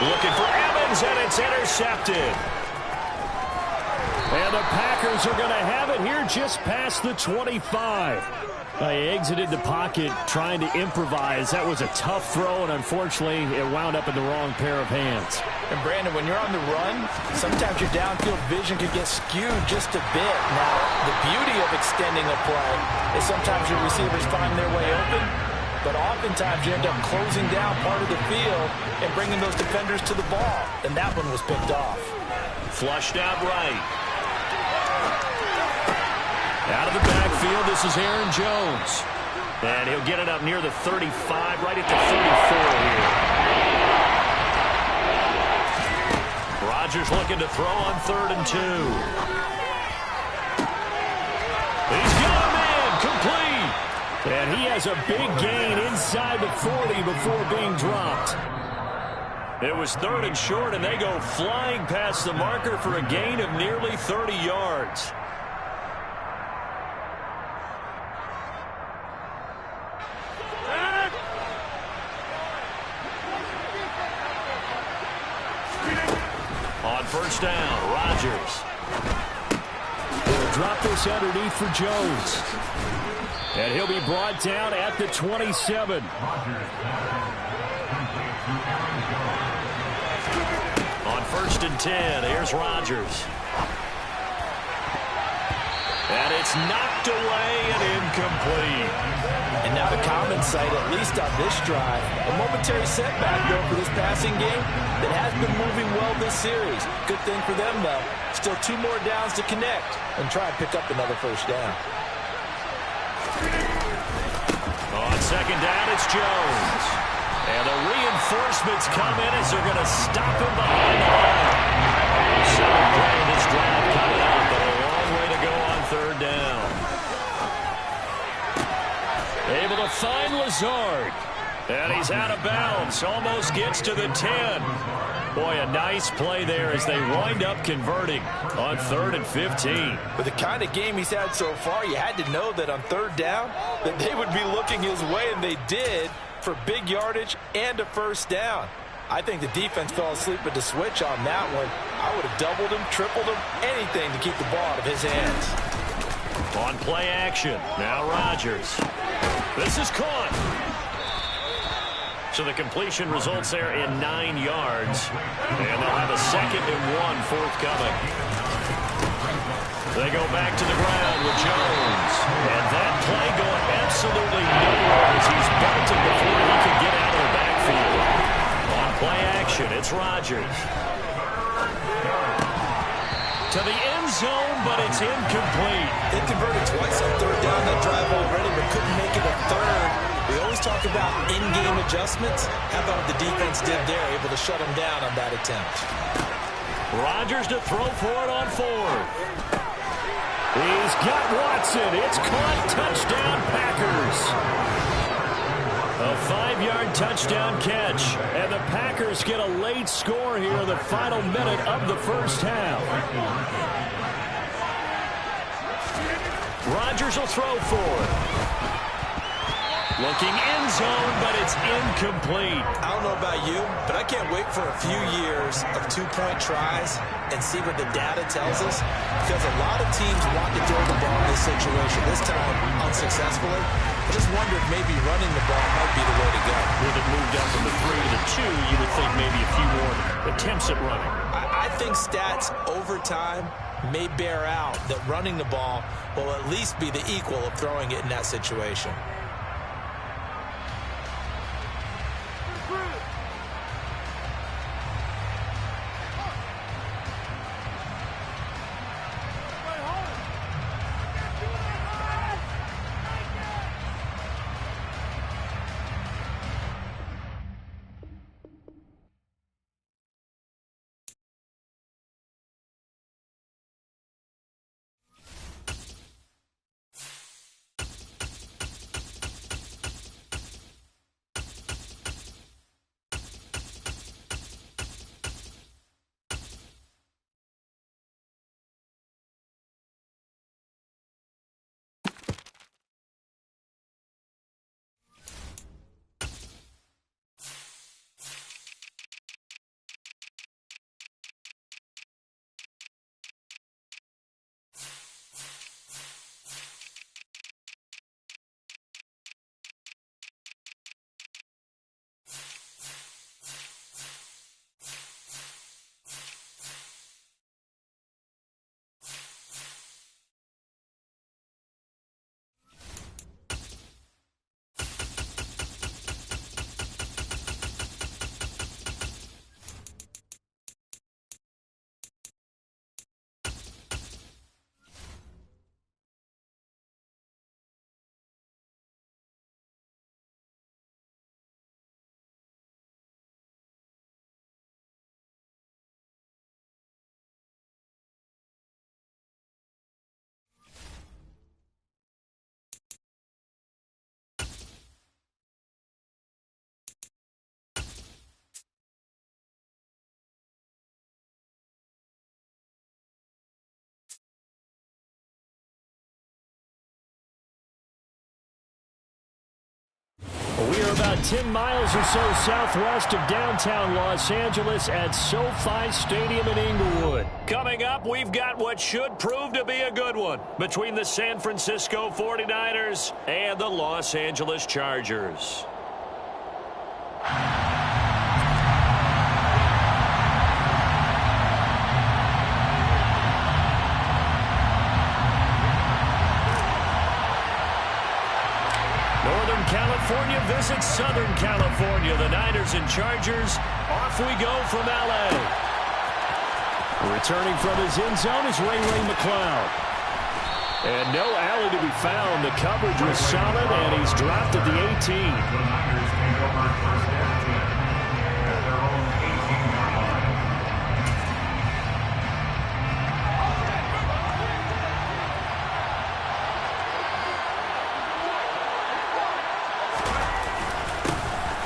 Looking for Evans, and it's intercepted. And the Packers are going to have it here just past the 25. They exited the pocket trying to improvise. That was a tough throw, and unfortunately, it wound up in the wrong pair of hands. And Brandon, when you're on the run, sometimes your downfield vision can get skewed just a bit. Now, the beauty of extending a play is sometimes your receivers find their way open, but oftentimes you end up closing down part of the field and bringing those defenders to the ball. And that one was picked off. Flushed out right. Out of the backfield, this is Aaron Jones. And he'll get it up near the 35, right at the 34 here. Rodgers looking to throw on 3rd and 2. He's got a man, complete. And he has a big gain inside the 40 before being dropped. It was 3rd and short, and they go flying past the marker for a gain of nearly 30 yards. On first down, Rodgers. They'll drop this underneath for Jones. And he'll be brought down at the 27. On 1st and 10, here's Rodgers. And it's knocked away and incomplete. And now the common sight, at least on this drive, a momentary setback, though, for this passing game that has been moving well this series. Good thing for them, though. Still 2 more downs to connect and try and pick up another first down. On 2nd down, it's Jones. And the reinforcements come in as they're going to stop him behind the line. So playing this drive coming up, but a long way to go on 3rd down. Able to find Lazard. And he's out of bounds. Almost gets to the 10. Boy, a nice play there as they wind up converting on 3rd and 15. With the kind of game he's had so far, you had to know that on 3rd down that they would be looking his way, and they did, for big yardage and a first down. I think the defense fell asleep at the switch on that one. I would have doubled him, tripled him, anything to keep the ball out of his hands. On play action, now Rodgers. This is caught. So the completion results there in 9 yards. And they'll have a 2nd and 1 forthcoming. They go back to the ground with Jones. And that play going absolutely nowhere as he's belted before he can get out of the backfield. On play action, it's Rodgers. To the end zone, but it's incomplete. They converted twice on 3rd down that drive already, but couldn't make it a 3rd. We always talk about in-game adjustments. How about what the defense did there, able to shut them down on that attempt? Rodgers to throw for it on fourth. He's got Watson. It's caught. Touchdown, Packers. A 5-yard touchdown catch. And the Packers get a late score here in the final minute of the first half. Rodgers will throw for it. Looking end zone, but it's incomplete. I don't know about you, but I can't wait for a few years of two-point tries and see what the data tells us, because a lot of teams want to throw the ball in this situation, this time unsuccessfully. I just wonder if maybe running the ball might be the way to go. With it moved up from the 3 to the 2, you would think maybe a few more attempts at running. I think stats over time may bear out that running the ball will at least be the equal of throwing it in that situation. We are about 10 miles or so southwest of downtown Los Angeles at SoFi Stadium in Inglewood. Coming up, we've got what should prove to be a good one between the San Francisco 49ers and the Los Angeles Chargers. California visits Southern California. The Niners and Chargers. Off we go from L.A. Returning from his end zone is Ray McCloud. And no alley to be found. The coverage was solid, and he's dropped at the 18.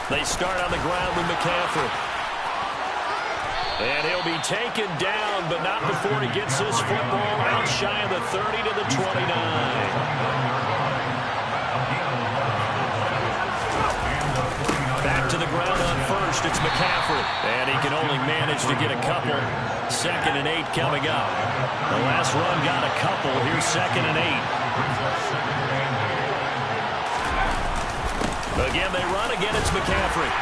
They start on the ground with McCaffrey. And he'll be taken down, but not before he gets this football out shy of the 30 to the 29. Back to the ground on first. It's McCaffrey. And he can only manage to get a couple. 2nd and 8 coming up. The last run got a couple. Here's 2nd and 8. Again, they run. Again, it's McCaffrey.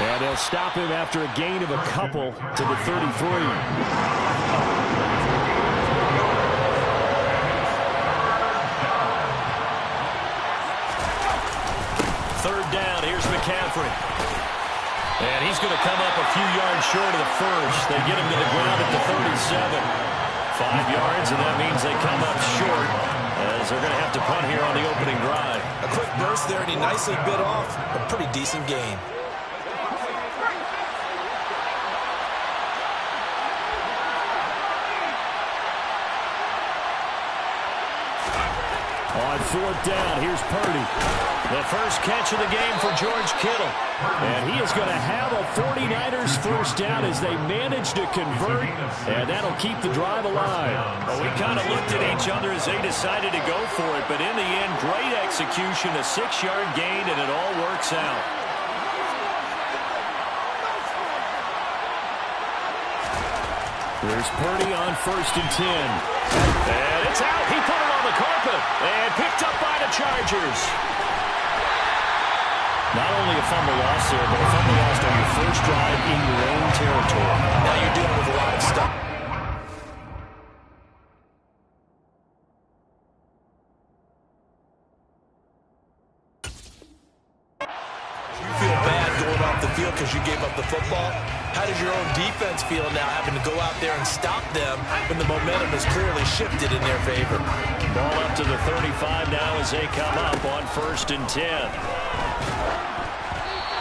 And they'll stop him after a gain of a couple to the 33. Third down. Here's McCaffrey. And he's going to come up a few yards short of the first. They get him to the ground at the 37. 5 yards, and that means they come up short, as they're going to have to punt here on the opening drive. A quick burst there, and he nicely bit off a pretty decent gain. On fourth down, here's Purdy. The first catch of the game for George Kittle. And he is going to have a 49ers first down as they manage to convert, and that'll keep the drive alive. Well, we kind of looked at each other as they decided to go for it, but in the end, great execution, a 6-yard gain, and it all works out. There's Purdy on first and 10. And it's out. He put it on the carpet and picked up by the Chargers. Not only a fumble loss there, but a fumble lost on your first drive in your own territory. Now you're dealing with a lot of stuff. You feel bad going off the field because you gave up the football. How does your own defense feel now having to go out there and stop them when the momentum is clearly shifted in their favor? Ball up to the 35 now as they come up on first and 10.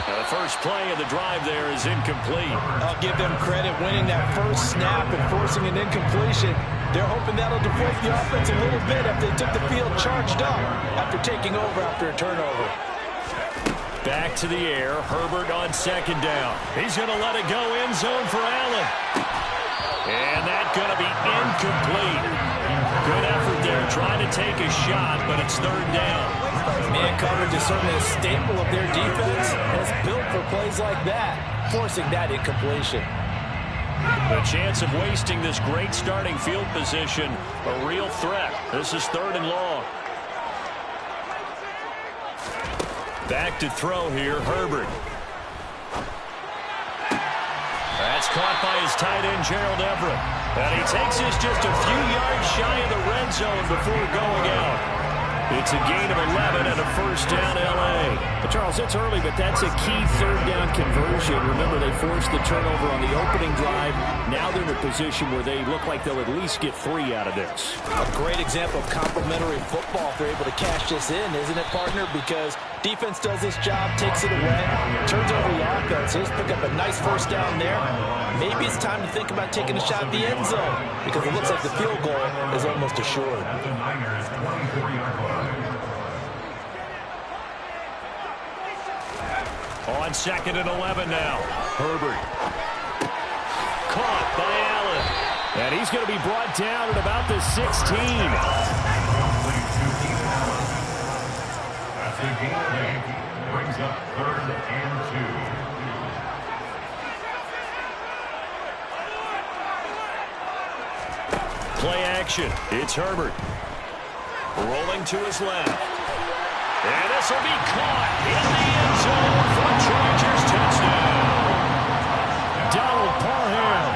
The first play of the drive there is incomplete. I'll give them credit winning that first snap and forcing an incompletion. They're hoping that'll deflate the offense a little bit after they took the field charged up after taking over after a turnover. Back to the air. Herbert on second down. He's going to let it go end zone for Allen. And that's going to be incomplete. Good effort there trying to take a shot, but it's third down. Man coverage is certainly a staple of their defense, and it's built for plays like that, forcing that incompletion. The chance of wasting this great starting field position, a real threat. This is third and long. Back to throw here, Herbert. That's caught by his tight end, Gerald Everett. And he takes this just a few yards shy of the red zone before going out. It's a gain of 11 and a first down, L.A. But Charles, it's early, but that's a key third down conversion. Remember, they forced the turnover on the opening drive. Now they're in a position where they look like they'll at least get 3 out of this. A great example of complementary football if they're able to cash this in, isn't it, partner? Because defense does this job, takes it away, turns over the offense. Just pick up a nice first down there. Maybe it's time to think about taking a shot at the end zone because it looks like the field goal is almost assured. On second and 11 now. Herbert. Caught by Allen. And he's going to be brought down at about the 16. That's the game. Brings up third and 2. Play action. It's Herbert. Rolling to his left. And this will be caught in the end zone for a Chargers touchdown. Donald Parham,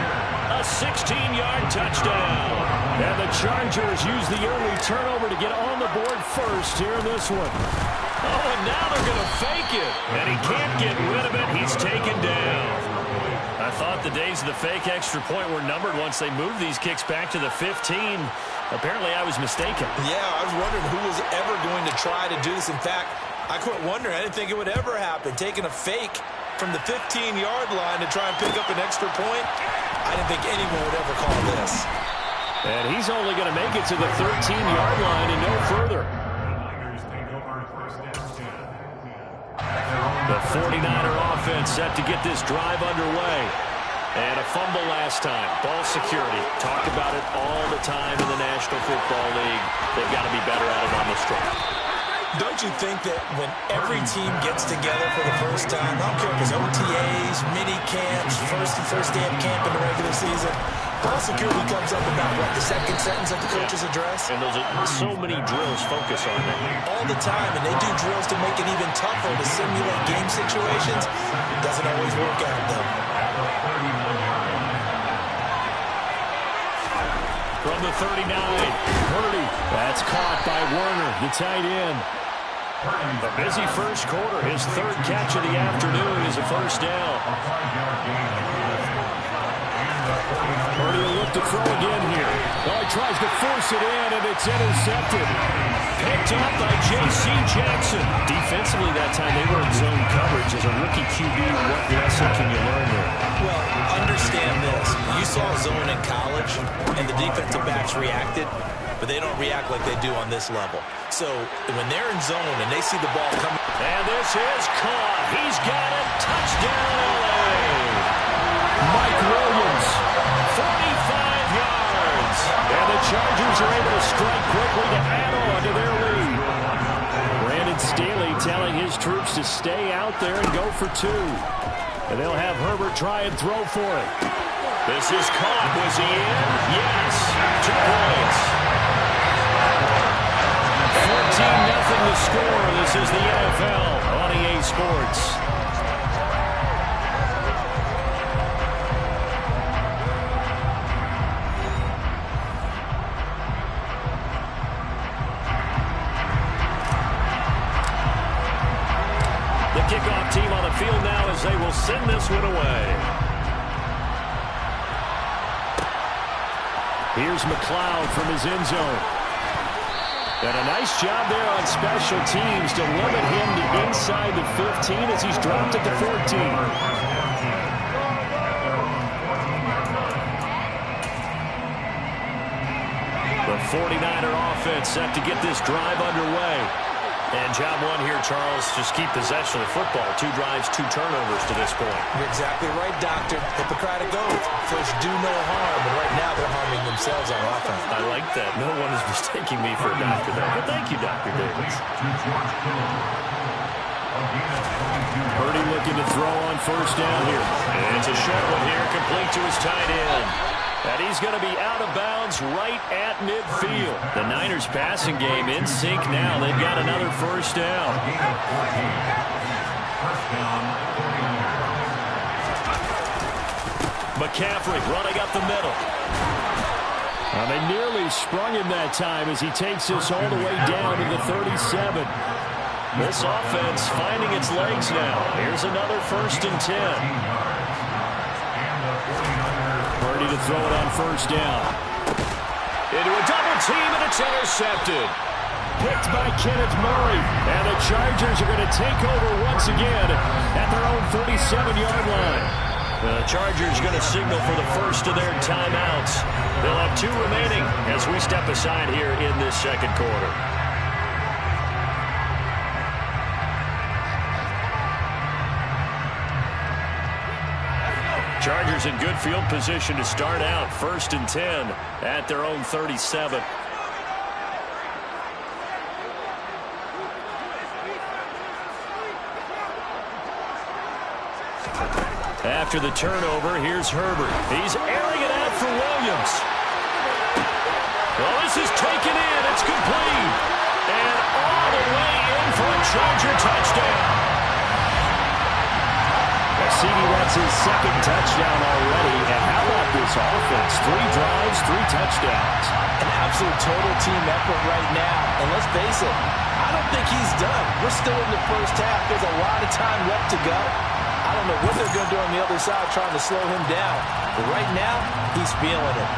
a 16-yard touchdown. And the Chargers use the early turnover to get on the board first here in this one. Oh, and now they're going to fake it. And he can't get rid of it. He's taken down. I thought the days of the fake extra point were numbered once they moved these kicks back to the 15. Apparently, I was mistaken. Yeah, I was wondering who was ever going to try to do this. In fact, I quit wondering. I didn't think it would ever happen. Taking a fake from the 15-yard line to try and pick up an extra point, I didn't think anyone would ever call this. And he's only going to make it to the 13-yard line and no further. The 49er offense set to get this drive underway. And a fumble last time. Ball security. Talk about it all the time in the National Football League. They've got to be better at it on this drive. Don't you think that when every team gets together for the first time, I don't care if it's OTAs, mini camps, first day of camp in the regular season, ball security comes up about, what, the second sentence of the coach's address? And those are so many drills focus on that. All the time, and they do drills to make it even tougher to simulate game situations. Doesn't always work out, though. From the 39, Purdy. That's caught by Werner, the tight end. A busy first quarter. His third catch of the afternoon is a first down. Purdy will look to throw again here. Oh, he tries to force it in, and it's intercepted. Picked up by J.C. Jackson. Defensively that time, they were in zone coverage. As a rookie QB, what lesson can you learn there? Well, understand this. You saw zone in college, and the defensive backs reacted. but they don't react like they do on this level. So when they're in zone and they see the ball coming. And this is caught. He's got it. Touchdown, LA. Mike Williams, 45 yards. And the Chargers are able to strike quickly to add on to their lead. Brandon Staley telling his troops to stay out there and go for two. And they'll have Herbert try and throw for it. This is caught. Was he in? Yes. 2 points. 14-0 the score. This is the NFL on EA Sports. The kickoff team on the field now as they will send this one away. Here's McLeod from his end zone. And a nice job there on special teams to limit him to inside the 15 as he's dropped at the 14. The 49er offense set to get this drive underway. And job one here, Charles, just keep possession of the football. 2 drives, 2 turnovers to this point. You're exactly right, Doctor. Hippocratic oath. First, do no harm. And right now, they're harming themselves on offense. I like that. No one is mistaking me for a doctor there. But thank you, Dr. Davis. Purdy looking to throw on first down here. And it's a short one here, complete to his tight end. And he's going to be out of bounds right at midfield. The Niners passing game in sync now. They've got another first down. McCaffrey running up the middle. They nearly sprung him that time as he takes this all the way down to the 37. This offense finding its legs now. Here's another 1st and 10. Purdy to throw it on first down. Into a double team, and it's intercepted. Picked by Kenneth Murray. And the Chargers are going to take over once again at their own 37-yard line. The Chargers going to signal for the first of their timeouts. They'll have 2 remaining as we step aside here in this second quarter. Chargers in good field position to start out. 1st and 10 at their own 37. After the turnover, here's Herbert. He's airing it out for Williams. Well, this is taken in. It's complete. And all the way in for a Charger touchdown. CD, that's his 2nd touchdown already. And how about this offense? 3 drives, 3 touchdowns. An absolute total team effort right now. And let's face it, I don't think he's done. We're still in the first half. There's a lot of time left to go. I don't know what they're going to do on the other side trying to slow him down. But right now, he's feeling it.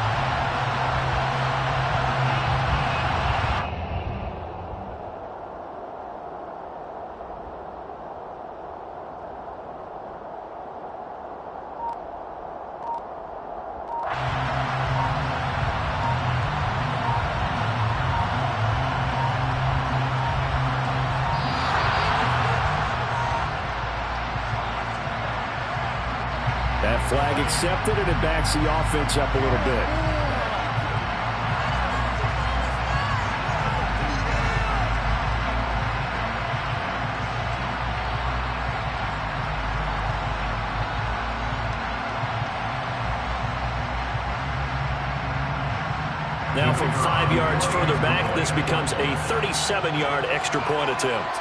That flag accepted, and it backs the offense up a little bit. Now from 5 yards further back, this becomes a 37-yard extra point attempt.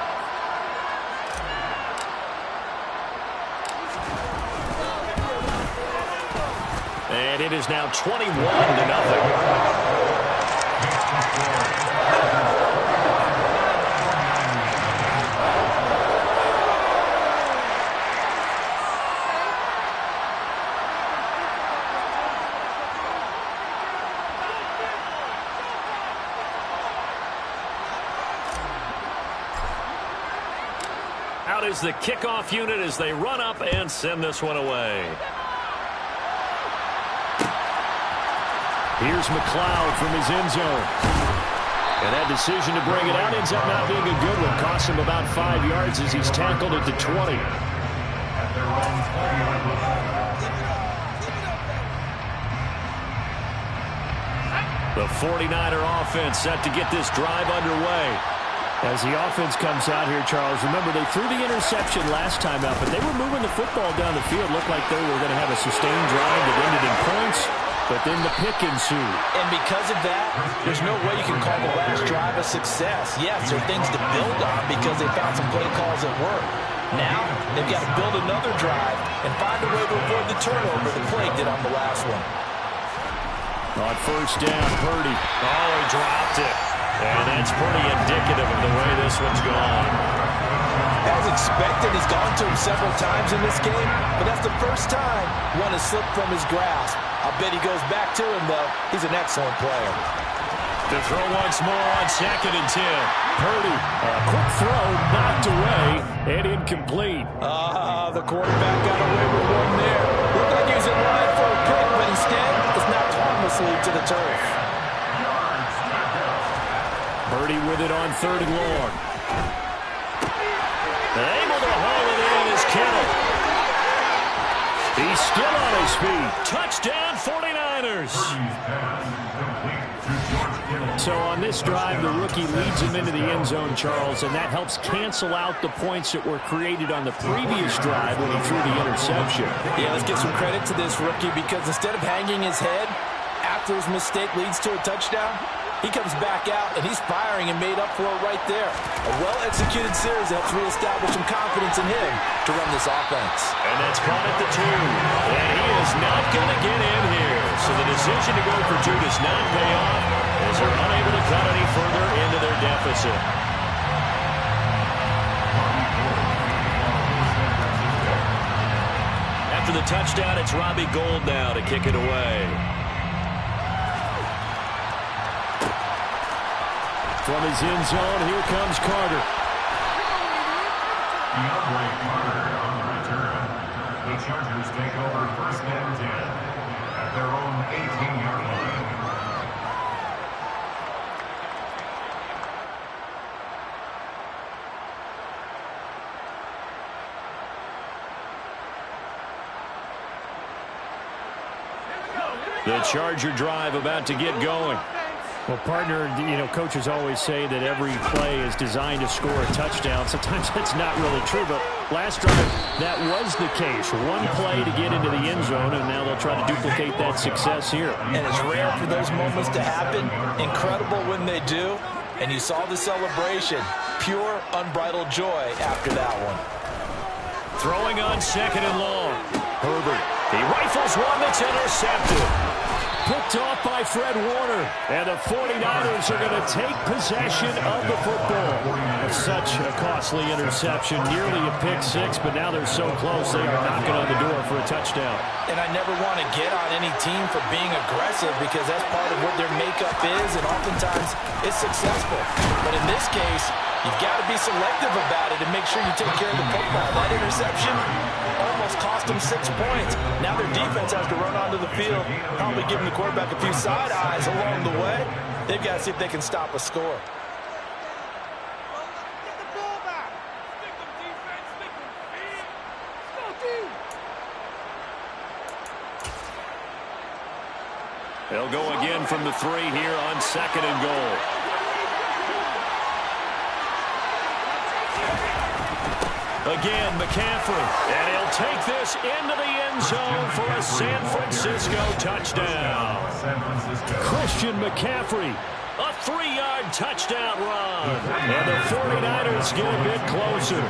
And it is now 21-0. Out is the kickoff unit as they run up and send this one away. Here's McLeod from his end zone. And that decision to bring it out ends up not being a good one. Costs him about 5 yards as he's tackled at the 20. The 49er offense set to get this drive underway. As the offense comes out here, Charles, remember they threw the interception last time out, but they were moving the football down the field. Looked like they were going to have a sustained drive that ended in points, but then the pick ensued. And because of that, there's no way you can call the last drive a success. Yes, there are things to build on because they found some play calls that work. Now, they've got to build another drive and find a way to avoid the turnover the play did on the last one. On first down, Purdy. Oh, he dropped it. And that's pretty indicative of the way this one's gone. As expected, he's gone to him several times in this game, but that's the first time one has slipped from his grasp. I'll bet he goes back to him, though. He's an excellent player. To throw once more on 2nd and 10. Purdy, a quick throw, knocked away, and incomplete. The quarterback got away with one there. Looked like he was in line for a pick, but instead, it's knocked harmlessly to the turf. Purdy with it on 3rd and long. Able to haul it in is Kittle. He's still on his feet. Touchdown, 49ers. So on this drive, the rookie leads him into the end zone, Charles, and that helps cancel out the points that were created on the previous drive when he threw the interception. Yeah, let's give some credit to this rookie because instead of hanging his head after his mistake leads to a touchdown, he comes back out, and he's firing and made up for it right there. A well-executed series helps reestablish some confidence in him to run this offense. And that's caught at the 2. And he is not going to get in here. So the decision to go for 2 does not pay off as they're unable to cut any further into their deficit. After the touchdown, it's Robbie Gould now to kick it away. From his end zone, here comes Carter. DeAndre Carter on the return. The Chargers take over 1st and 10 at their own 18-yard line. The Charger drive about to get going. Well, partner, you know, coaches always say that every play is designed to score a touchdown. Sometimes that's not really true, but last drive, that was the case. One play to get into the end zone, and now they'll try to duplicate that success here. And it's rare for those moments to happen. Incredible when they do. And you saw the celebration. Pure, unbridled joy after that one. Throwing on 2nd and long. Herbert, he rifles one that's intercepted. Picked off by Fred Warner. And the 49ers are going to take possession of the football. Such a costly interception. Nearly a pick-6, but now they're so close they are knocking on the door for a touchdown. And I never want to get on any team for being aggressive because that's part of what their makeup is, and oftentimes it's successful. But in this case, you've got to be selective about it and make sure you take care of the football. That interception almost cost them 6 points. Now their defense has to run onto the field, probably giving the quarterback a few side eyes along the way. They've got to see if they can stop a score. They'll go again from the 3 here on 2nd and goal. Again, McCaffrey, and he'll take this into the end zone for a San Francisco touchdown. Christian McCaffrey, a 3-yard touchdown run, and the 49ers get a bit closer.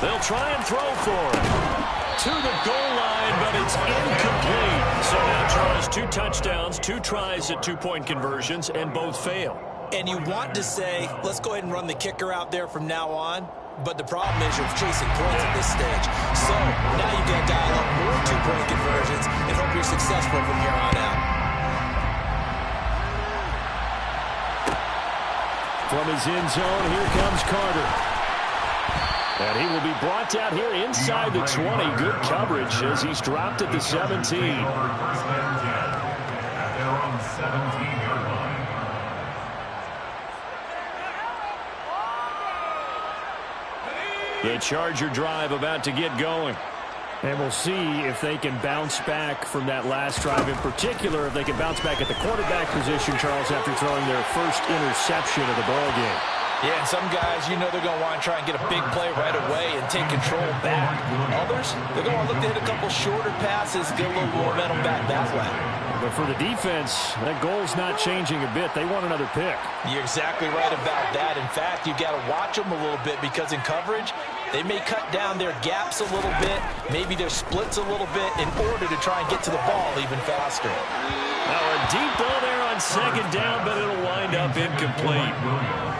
They'll try and throw for it. To the goal line, but it's incomplete. So now, Charles, 2 touchdowns, 2 tries at 2-point conversions, and both fail. And you want to say, let's go ahead and run the kicker out there from now on. But the problem is you're chasing points at this stage. So now you've got to dial up more 2-point conversions and hope you're successful from here on out. From his end zone, here comes Carter. And he will be brought down here inside the 20. Good coverage as he's dropped at the 17. First and 10 at their own 17-yard line. The Charger drive about to get going. And we'll see if they can bounce back from that last drive, in particular, if they can bounce back at the quarterback position, Charles, after throwing their first interception of the ball game. Yeah, and some guys, you know they're going to want to try and get a big play right away and take control back. Others, they're going to look to hit a couple shorter passes, get a little momentum back that way. But for the defense, that goal's not changing a bit. They want another pick. You're exactly right about that. In fact, you got to watch them a little bit because in coverage, they may cut down their gaps a little bit, maybe their splits a little bit in order to try and get to the ball even faster. Now a deep ball there on second down, but it'll wind up incomplete.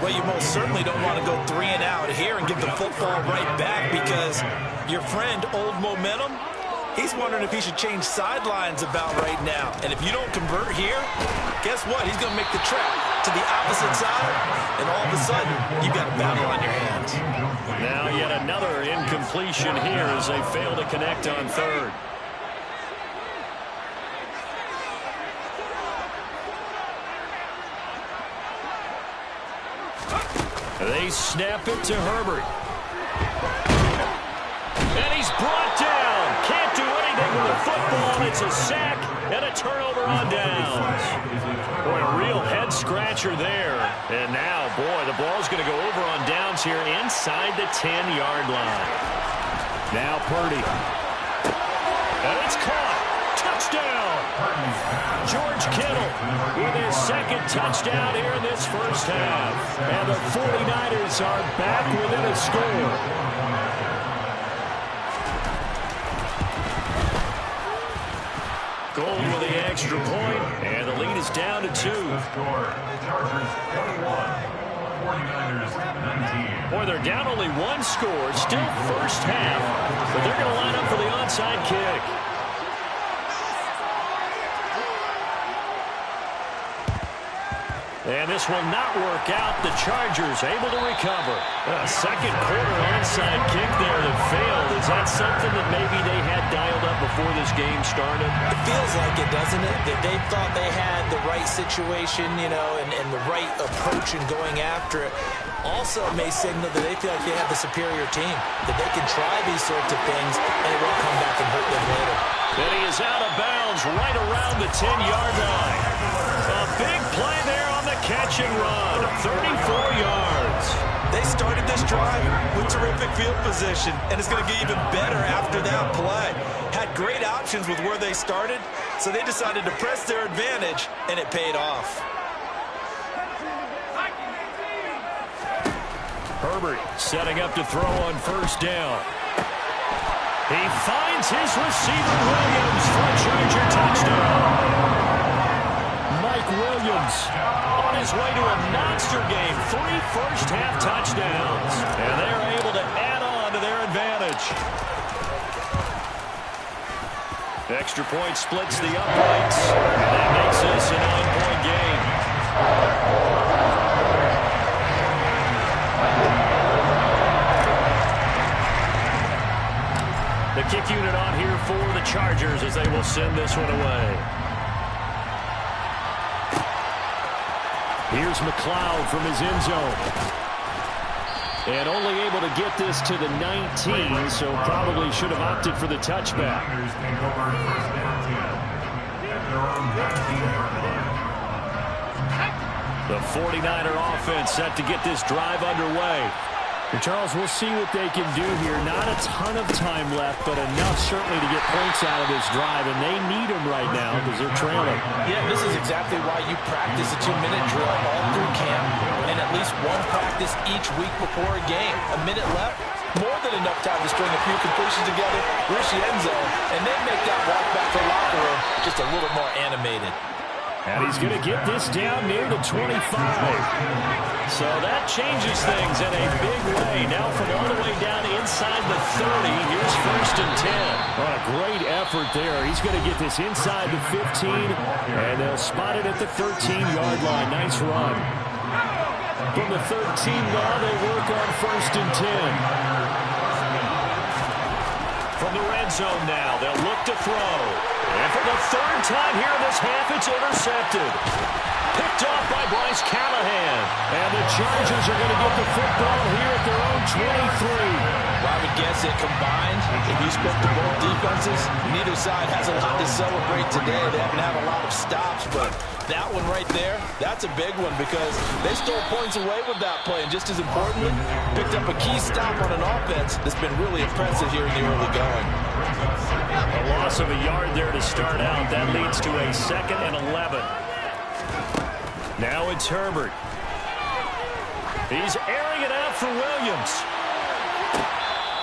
Well, you most certainly don't want to go 3 and out here and get the football right back because your friend, Old Momentum, he's wondering if he should change sidelines about right now. And if you don't convert here, guess what? He's going to make the trek to the opposite side, and all of a sudden, you've got a battle on your hands. Now yet another incompletion here as they fail to connect on third. They snap it to Herbert. And he's brought down. Can't do anything with the football. It's a sack and a turnover on downs. Boy, a real head-scratcher there. And now, boy, the ball's going to go over on downs here inside the 10-yard line. Now Purdy. And it's caught. Touchdown. George Kittle with his second touchdown here in this first half. And the 49ers are back within a score. Goal with the extra point, and the lead is down to 2. Chargers 21, 49ers 19. Boy, they're down only 1 score. Still first half, but they're going to line up for the onside kick. And this will not work out. The Chargers able to recover. A second quarter onside kick there that failed. Is that something that maybe they had dialed up before this game started? It feels like it, doesn't it? That they thought they had the right situation, you know, and the right approach in going after it. Also may signal that they feel like they have the superior team, that they can try these sorts of things, and it won't come back and hurt them later. And he is out of bounds right around the 10-yard line. A big play there on the catch and run. 34 yards. They started this drive with terrific field position, and it's going to get even better after that play. Had great options with where they started, so they decided to press their advantage, and it paid off. Herbert setting up to throw on first down. He finds his receiver, Williams, for a Charger touchdown. Mike Williams on his way to a monster game. 3 first-half touchdowns. And they're able to add on to their advantage. Extra point splits the uprights. And that makes this a 9-point game. The kick unit on here for the Chargers as they will send this one away. Here's McLeod from his end zone. And only able to get this to the 19, so probably should have opted for the touchback. Take over first and 10 at their own 19-yard line. The 49er offense set to get this drive underway. And Charles, we'll see what they can do here. Not a ton of time left, but enough certainly to get points out of this drive, and they need them right now because they're trailing. Yeah, this is exactly why you practice a 2-minute drill all through camp and at least one practice each week before a game. A minute left, more than enough time to string a few completions together, reach the end zone, and then make that walk back to the locker room just a little more animated. And he's going to get this down near the 25. So that changes things in a big way. Now from all the way down inside the 30, here's first and 10. What a great effort there. He's going to get this inside the 15, and they'll spot it at the 13-yard line. Nice run. From the 13 now, they work on first and 10. From the red zone now, they'll look to throw. And for the third time here in this half, it's intercepted. Picked off by Bryce Callahan. And the Chargers are going to get the football here at their own 23. Well, I would guess it combined, if you spoke to both defenses, neither side has a lot to celebrate today. They haven't had a lot of stops, but that one right there, that's a big one because they stole points away with that play. And just as importantly, picked up a key stop on an offense that's been really impressive here in the early going. A loss of a yard there to start out. That leads to a 2nd and 11. Now it's Herbert. He's airing it out for Williams.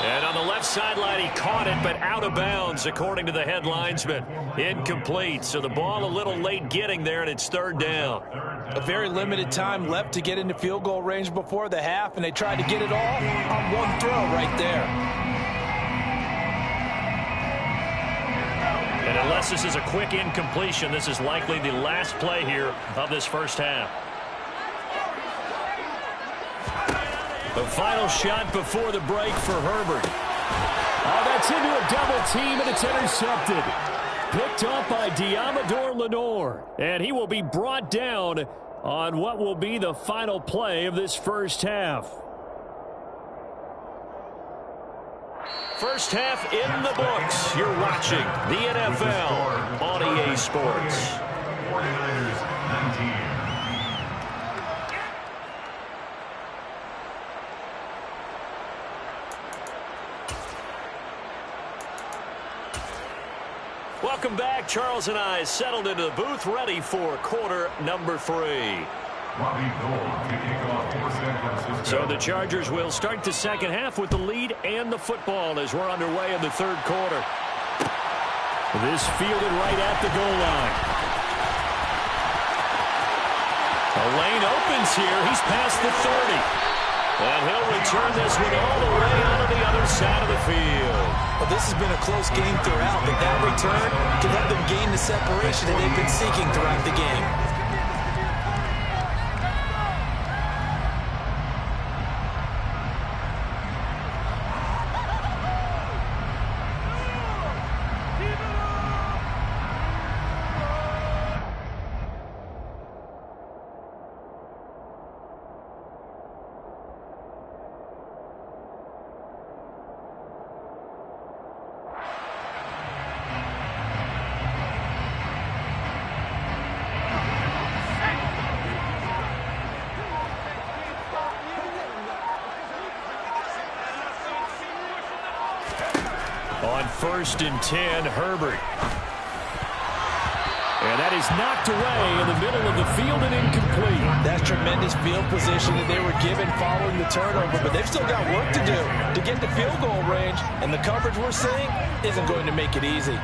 And on the left sideline, he caught it, but out of bounds, according to the head linesman. Incomplete, so the ball a little late getting there, and it's 3rd down. A very limited time left to get into field goal range before the half, and they tried to get it all on one throw right there. And unless this is a quick incompletion, this is likely the last play here of this first half. The final shot before the break for Herbert. Oh, that's into a double team, and it's intercepted. Picked up by Diamador Lenore. And he will be brought down on what will be the final play of this first half. First half in the books. You're watching the NFL on EA Sports. 49ers 19. Welcome back. Charles and I settled into the booth, ready for quarter number 3. So the Chargers will start the second half with the lead and the football as we're underway in the 3rd quarter. This fielded right at the goal line. A lane opens here. He's past the 30. And he'll return this one all the way out of the other side of the field. Well, this has been a close game throughout, but that return can help them gain the separation that they've been seeking throughout the game. On 1st and 10, Herbert. And that is knocked away in the middle of the field and incomplete. That's tremendous field position that they were given following the turnover, but they've still got work to do to get to field goal range, and the coverage we're seeing isn't going to make it easy.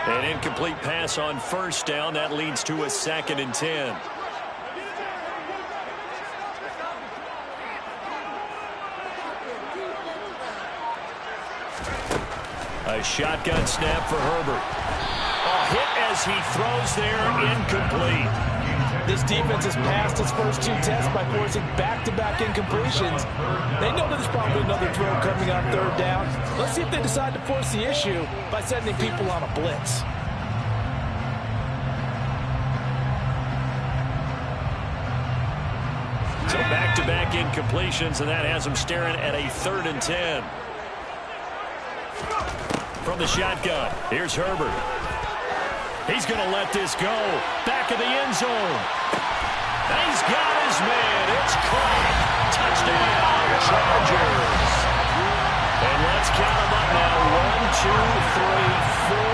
An incomplete pass on 1st down. That leads to a 2nd and 10. A shotgun snap for Herbert. A hit as he throws there, incomplete. This defense has passed its first 2 tests by forcing back-to-back incompletions. They know there's probably another throw coming on 3rd down. Let's see if they decide to force the issue by sending people on a blitz. So back-to-back incompletions, and that has them staring at a 3rd and 10. From the shotgun, here's Herbert. He's going to let this go. Back of the end zone. He's got his man. It's caught. Touchdown, Chargers. And let's count them up now. 1, 2, 3, 4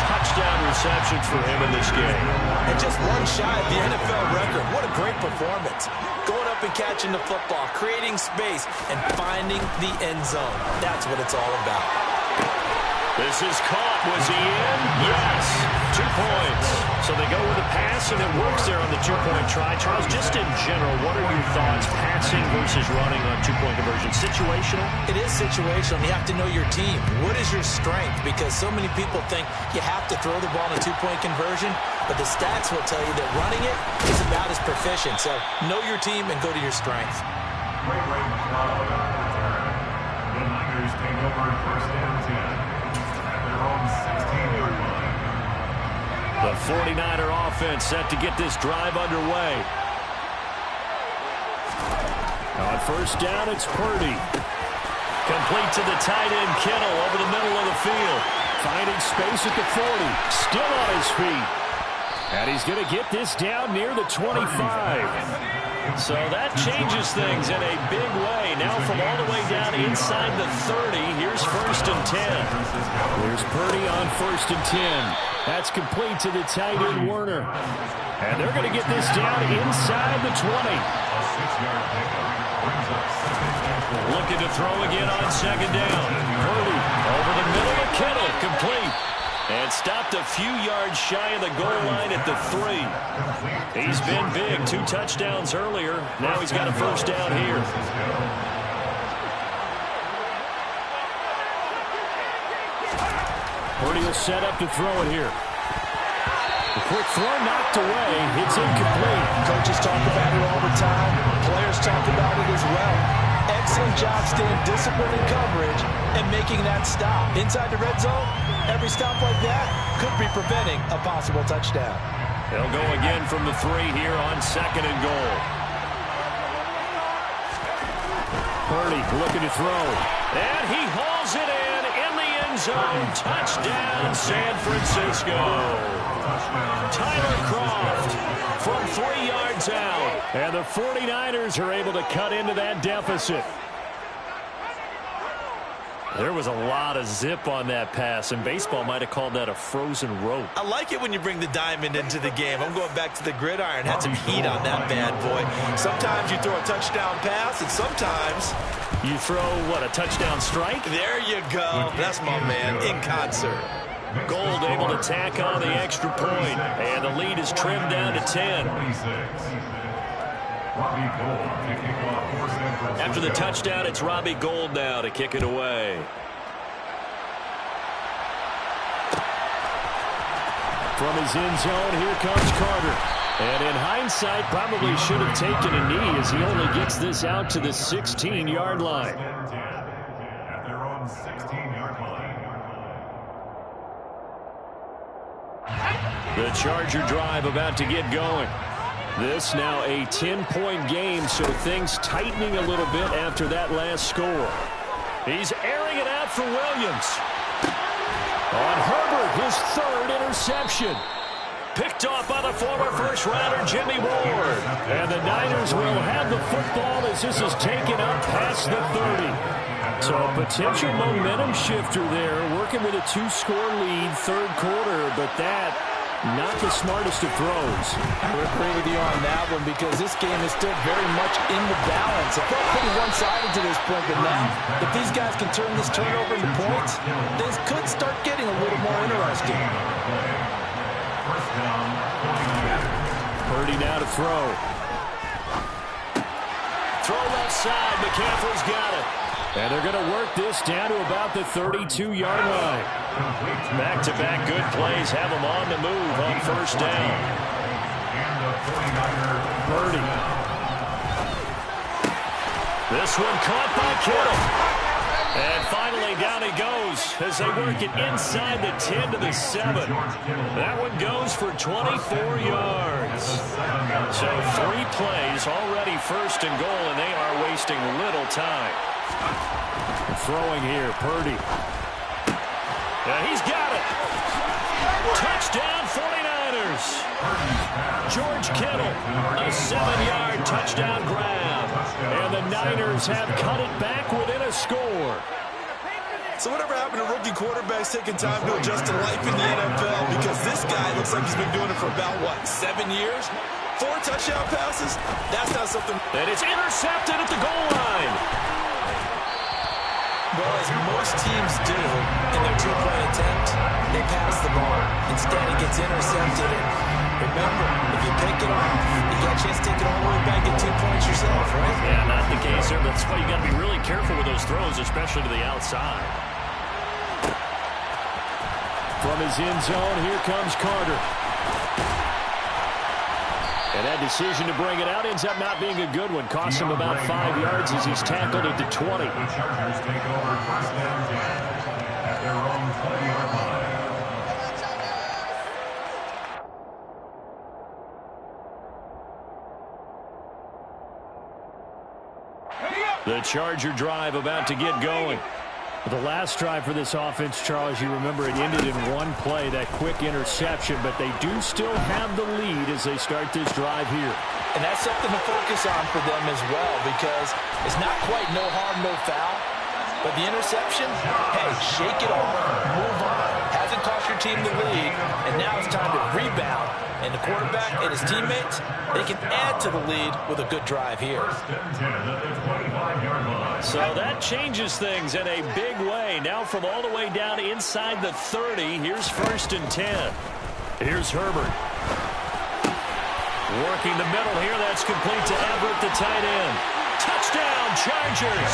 touchdown receptions for him in this game. And just one shy of the NFL record. What a great performance. Going up and catching the football, creating space, and finding the end zone. That's what it's all about. This is caught. Was he in? Yes. 2 points. So they go with a pass, and it works there on the two-point try. Charles, just in general, what are your thoughts passing versus running on two-point conversion? Situational? It is situational. You have to know your team. What is your strength? Because so many people think you have to throw the ball in a two-point conversion, but the stats will tell you that running it is about as proficient. So know your team and go to your strength. Great McLeod on the return. The Niners take over first and 10 at their own 16-yard line. The 49er offense set to get this drive underway. On first down, it's Purdy. Complete to the tight end, Kittle, over the middle of the field. Finding space at the 40. Still on his feet. And he's going to get this down near the 25. So that changes things in a big way. Now from all the way down inside the 30, here's first and 10. Here's Purdy on first and 10. That's complete to the tight end, Werner. And they're going to get this down inside the 20. Looking to throw again on second down. Purdy over the middle of Kittle, complete. And stopped a few yards shy of the goal line at the 3. He's been big. 2 touchdowns earlier. Now he's got a first down here. Purdy will set up to throw it here. The quick throw knocked away. It's incomplete. Coaches talk about it all the time. Players talk about it as well. Excellent job staying disciplined in coverage and making that stop. Inside the red zone, every stop like that could be preventing a possible touchdown. They'll go again from the 3 here on second and goal. Purdy looking to throw. And he hauls it in the end zone. Touchdown, San Francisco. Tyler Kroft from 3 yards out. And the 49ers are able to cut into that deficit. There was a lot of zip on that pass, and baseball might have called that a frozen rope. I like it when you bring the diamond into the game. I'm going back to the gridiron. Had some heat on that bad boy. Sometimes you throw a touchdown pass, and sometimes you throw, what, a touchdown strike? There you go. That's my man in concert. Gold able to tack on the extra point, and the lead is trimmed down to 10. After the touchdown, it's Robbie Gould now to kick it away. From his end zone, here comes Carter. And in hindsight, probably should have taken a knee as he only gets this out to the 16-yard line. At their own 16-yard line. The Charger drive about to get going. This now a 10-point game, so things tightening a little bit after that last score. He's airing it out for Williams. On Herbert, his 3rd interception. Picked off by the former first-rounder Jimmy Ward. And the Niners will have the football as this is taken up past the 30. So a potential momentum shifter there, working with a 2-score lead, 3rd quarter, but that not the smartest of throws. I would agree with you on that one because this game is still very much in the balance. It felt pretty one-sided to this point, but now if these guys can turn this turnover into points, things could start getting a little more interesting. Purdy now to throw. Throw left side. McCaffrey's got it. And they're going to work this down to about the 32-yard line. Back-to-back good plays have them on the move on first down. Purdy. This one caught by Kittle. And finally down he goes as they work it inside the 10 to the 7. That one goes for 24 yards. So 3 plays already first and goal, and they are wasting little time. Throwing here, Purdy. Yeah, he's got it. Touchdown, 49ers. George Kittle, a 7-yard touchdown grab. And the Niners have cut it back within a score. So whatever happened to rookie quarterbacks taking time to adjust to life in the NFL? Because this guy looks like he's been doing it for about, what, 7 years? 4 touchdown passes? That's not something. And it's intercepted at the goal line. Well, as most teams do in their 2-point attempt, they pass the ball. Instead, it gets intercepted. 2 points yourself, right? Yeah, not the case there. That's why you got to be really careful with those throws, especially to the outside. From his end zone, here comes Carter. And that decision to bring it out ends up not being a good one. Costs him about 5 yards as he's tackled at the 20. The Chargers take over first down 10 at their own 20-yard line. The Charger drive about to get going. The last drive for this offense, Charles, you remember it ended in one play, that quick interception, but they do still have the lead as they start this drive here. And that's something to focus on for them as well, because it's not quite no harm, no foul. But the interception, hey, shake it off, move on. Hasn't cost your team the lead, and now it's time to rebound. And the quarterback and his teammates, they can add to the lead with a good drive here. So that changes things in a big way. Now from all the way down inside the 30, here's 1st and 10. Here's Herbert. Working the middle here, that's complete to Everett, the tight end. Touchdown, Chargers!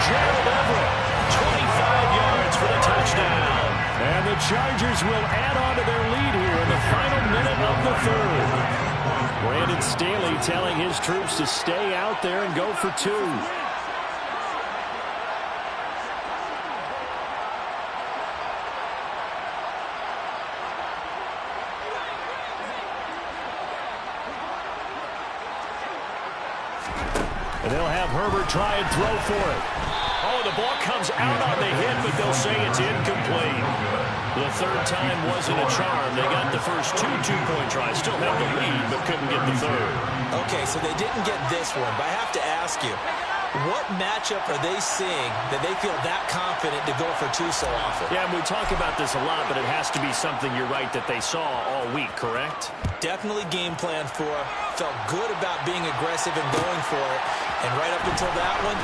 Gerald Everett, 25 yards for the touchdown. And the Chargers will add on to their lead here in the final minute of the 3rd. Brandon Staley telling his troops to stay out there and go for 2. And they'll have Herbert try and throw for it. Oh, the ball comes out on the hit, but they'll say it's incomplete. The 3rd time wasn't a charm. They got the first 2 two-point tries, still have the lead, but couldn't get the 3rd. Okay, so they didn't get this one, but I have to ask you, what matchup are they seeing that they feel that confident to go for 2 so often? Yeah, and we talk about this a lot, but it has to be something, you're right, that they saw all week, correct? Definitely game plan for, felt good about being aggressive and going for it, and right up until that one,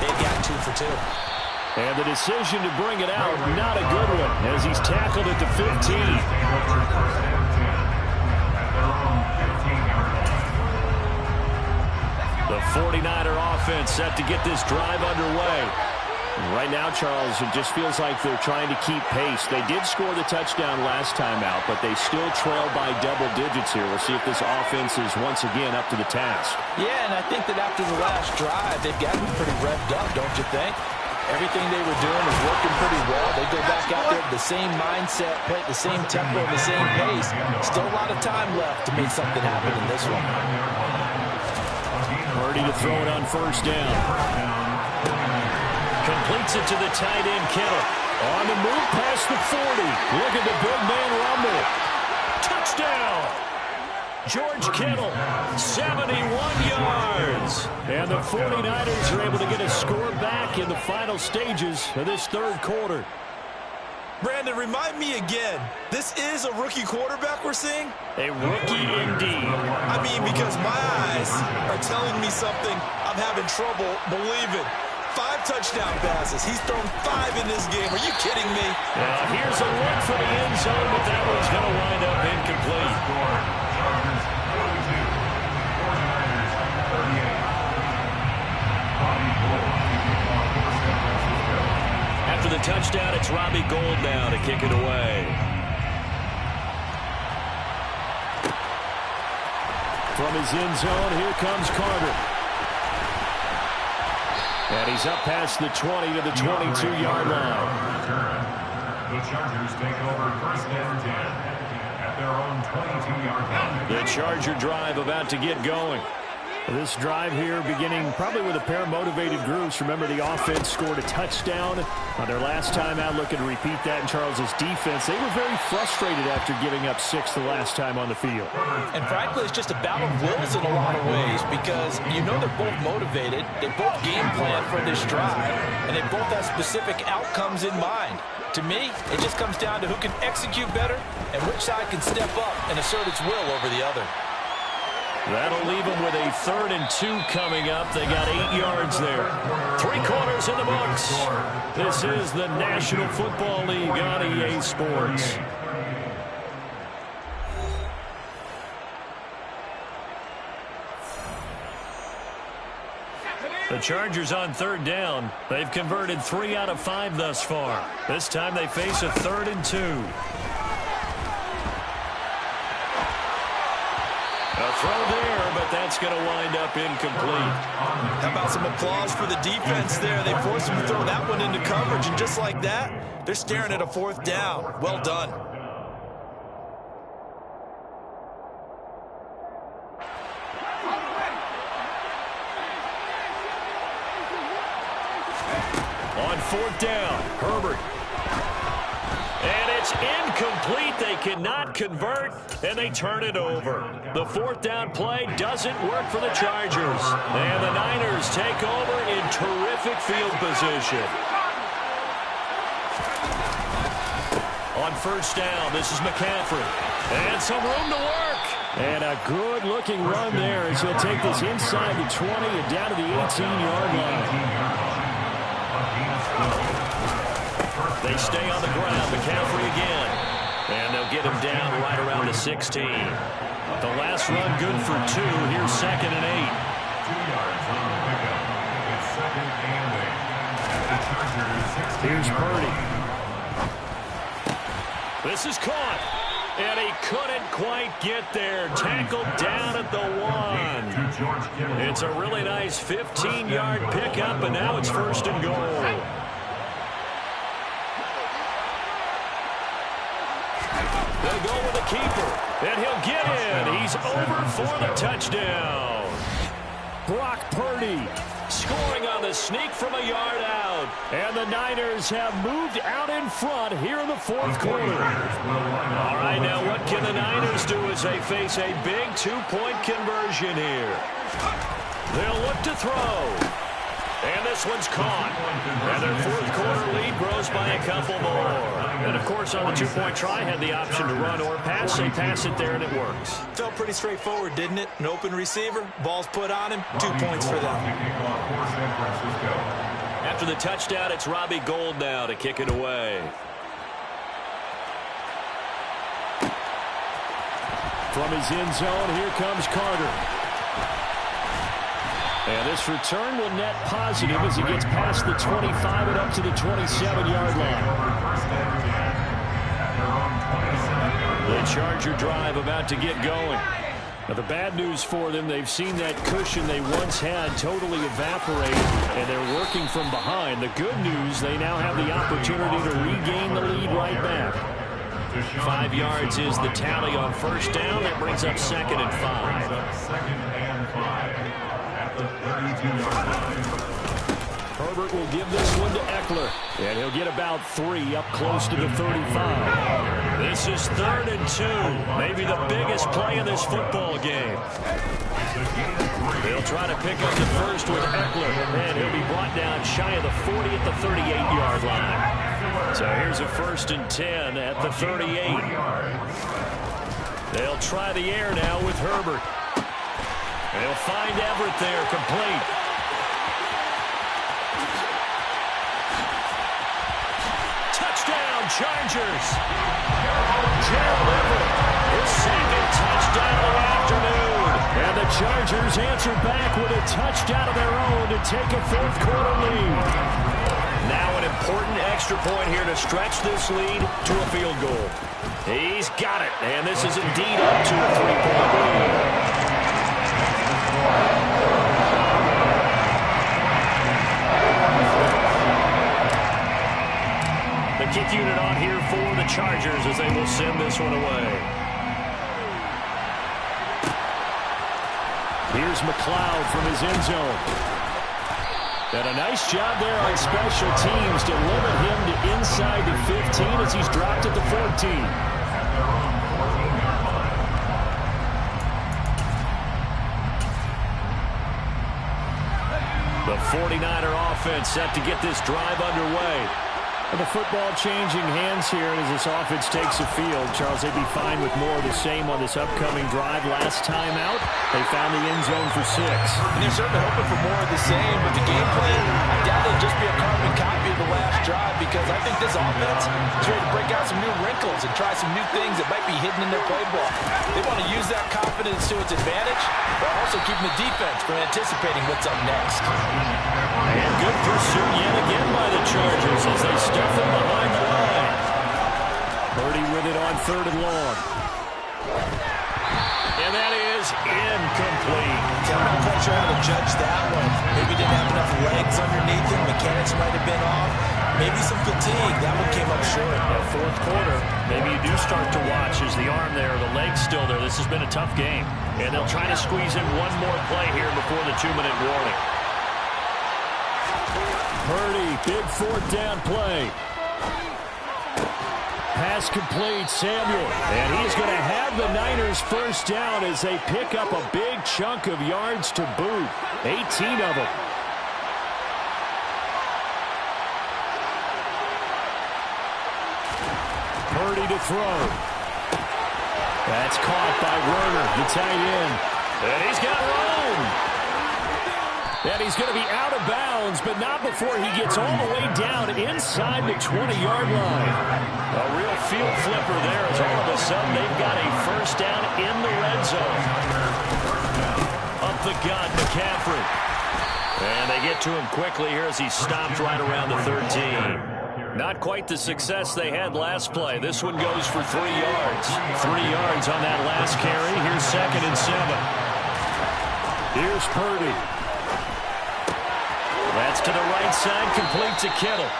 they got 2 for 2. And the decision to bring it out, not a good one, as he's tackled at the 15. The 49er offense set to get this drive underway. Right now, Charles, it just feels like they're trying to keep pace. They did score the touchdown last time out, but they still trail by double digits here. We'll see if this offense is once again up to the task. Yeah, and I think that after the last drive, they've gotten pretty revved up, don't you think? Everything they were doing is working pretty well. They go back out there with the same mindset, play at the same tempo, the same pace. Still a lot of time left to make something happen in this one. Purdy to throw it on 1st down. Completes it to the tight end, Kittle. On the move past the 40. Look at the big man rumble. Touchdown! George Kittle, 71 yards. And the 49ers are able to get a score back in the final stages of this 3rd quarter. Brandon, remind me again, this is a rookie quarterback we're seeing? A rookie indeed. I mean, because my eyes are telling me something I'm having trouble believing. 5 touchdown passes. He's thrown 5 in this game. Are you kidding me? Here's a look for the end zone, but that one's going to wind up incomplete. After the touchdown, it's Robbie Gould now to kick it away. From his end zone, here comes Carter. And he's up past the 20 to the 22-yard line. The Chargers take over first down 10 at their own 22-yard line. The Charger drive about to get going. This drive here beginning probably with a pair of motivated groups. Remember, the offense scored a touchdown on their last time out. Looking to repeat that in Charles's defense. They were very frustrated after giving up 6 the last time on the field. And frankly, it's just a battle of wills in a lot of ways, because you know they're both motivated. They both game plan for this drive, and they both have specific outcomes in mind. To me, it just comes down to who can execute better and which side can step up and assert its will over the other. That'll leave them with a 3rd and 2 coming up. They got 8 yards there. 3 quarters in the books. This is the National Football League on EA Sports. The Chargers on third down. They've converted 3 out of 5 thus far. This time they face a 3rd and 2. A throw there, but that's going to wind up incomplete. How about some applause for the defense there? They forced him to throw that one into coverage, and just like that, they're staring at a 4th down. Well done. On 4th down, Herbert. And it's incomplete. They cannot convert, and they turn it over. The 4th down play doesn't work for the Chargers. And the Niners take over in terrific field position. On 1st down, this is McCaffrey. And some room to work. And a good-looking run there as he'll take this inside the 20 and down to the 18-yard line. They stay on the ground. McCaffrey again. And they'll get him down right around the 16. The last run good for 2. Here's 2nd and 8. 2 yards on the pickup. It's 2nd and 8. The Chargers 16. Here's Purdy. This is caught. And he couldn't quite get there. Tackled down at the 1. It's a really nice 15-yard pickup, and now it's 1st and goal. They'll go with the keeper, and he'll get in. He's over for the touchdown. Brock Purdy scoring on the sneak from a yard out. And the Niners have moved out in front here in the 4th quarter. All right, now what can the Niners do as they face a big 2-point conversion here? They'll look to throw. And this one's caught. And their 4th quarter lead grows by a couple more. And, of course, on the 2-point try, had the option to run or pass. They pass it there, and it works. Felt pretty straightforward, didn't it? An open receiver, ball's put on him, 2 points for them. After the touchdown, it's Robbie Gould now to kick it away. From his end zone, here comes Carter. And this return will net positive as he gets past the 25 and up to the 27-yard line. The Charger drive about to get going. Now, the bad news for them, they've seen that cushion they once had totally evaporate, and they're working from behind. The good news, they now have the opportunity to regain the lead right back. 5 yards is the tally on 1st down. That brings up 2nd and 5. 2nd and 5. Herbert will give this one to Eckler, and he'll get about 3 up close to the 35. This is 3rd and 2, maybe the biggest play in this football game. They'll try to pick up the first with Eckler, and he'll be brought down shy of the 40 at the 38-yard line. So here's a 1st and 10 at the 38. They'll try the air now with Herbert. They'll find Everett there, complete. Touchdown, Chargers. Gerald Everett, his 2nd touchdown of the afternoon. And the Chargers answer back with a touchdown of their own to take a 4th quarter lead. Now an important extra point here to stretch this lead to a field goal. He's got it, and this is indeed up to a 3-point lead. The kick unit on here for the Chargers as they will send this one away. Here's McLeod from his end zone. And a nice job there on special teams to limit him to inside the 15 as he's dropped at the 14. The 49er offense set to get this drive underway. And the football changing hands here as this offense takes the field. Charles, they'd be fine with more of the same on this upcoming drive. Last time out, they found the end zone for 6. And they're certainly hoping for more of the same, but the game plan, I doubt it'll just be a carbon copy of the last drive, because I think this offense is ready to break out some new wrinkles and try some new things that might be hidden in their playbook. They want to use that confidence confidence to its advantage, while also keeping the defense from anticipating what's up next. And good pursuit yet again by the Chargers as they stuff him behind the line. Purdy with it on 3rd and long. And that is incomplete. I'm not quite sure how to judge that one. Maybe didn't have enough legs underneath him. Mechanics might have been off. Maybe some fatigue. That one came up short. That 4th quarter, maybe you do start to watch as the arm there, the leg's still there. This has been a tough game. And they'll try to squeeze in one more play here before the 2-minute warning. Purdy, big 4th down play. Pass complete, Samuel. And he's going to have the Niners first down as they pick up a big chunk of yards to boot. 18 of them. Purdy to throw. That's caught by Werner, the tight end. And he's got room. And he's going to be out of bounds, but not before he gets all the way down inside the 20-yard line. A real field flipper there as all of a sudden they've got a first down in the red zone. Up the gut, McCaffrey. And they get to him quickly here as he stopped right around the 13. Not quite the success they had last play. This one goes for 3 yards. 3 yards on that last carry. Here's 2nd and 7. Here's Purdy. That's to the right side, complete to Kittle.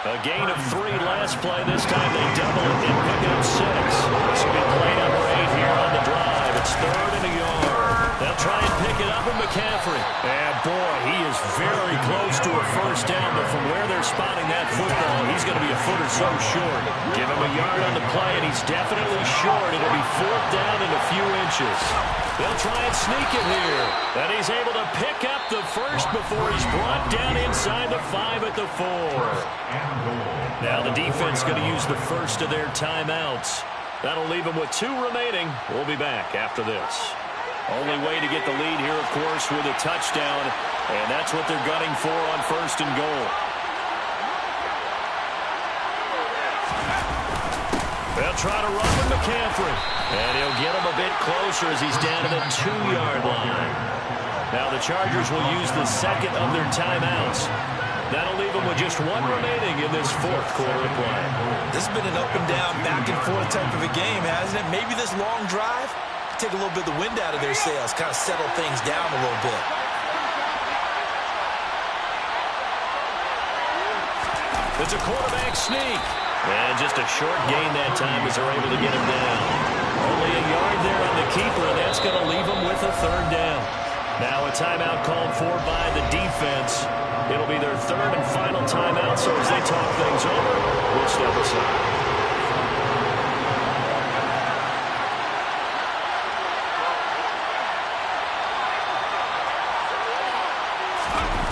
A gain of 3 last play. This time they double it and pick up 6. This will be play number 8 here on the drive. It's 3rd and a yard. They'll try and pick it up with McCaffrey. And boy, he is very close to a first down, but from where they're spotting that football, he's going to be a foot or so short. Give him a yard on the play, and he's definitely short. It'll be 4th down in a few inches. They'll try and sneak it here. And he's able to pick up the first before he's brought down inside the 5 at the 4. Now the defense going to use the first of their timeouts. That'll leave them with 2 remaining. We'll be back after this. Only way to get the lead here, of course, with a touchdown. And that's what they're gunning for on 1st and goal. They'll try to run with McCaffrey. And he'll get him a bit closer as he's down to the 2-yard line. Now the Chargers will use the 2nd of their timeouts. That'll leave them with just 1 remaining in this 4th quarter of play. This has been an up and down, back and forth type of a game, hasn't it? Maybe this long drive, take a little bit of the wind out of their sails, kind of settle things down a little bit. It's a quarterback sneak. And just a short gain that time as they're able to get him down. Only a yard there on the keeper, and that's going to leave him with a 3rd down. Now a timeout called for by the defense. It'll be their 3rd and final timeout, so as they talk things over, we'll step aside.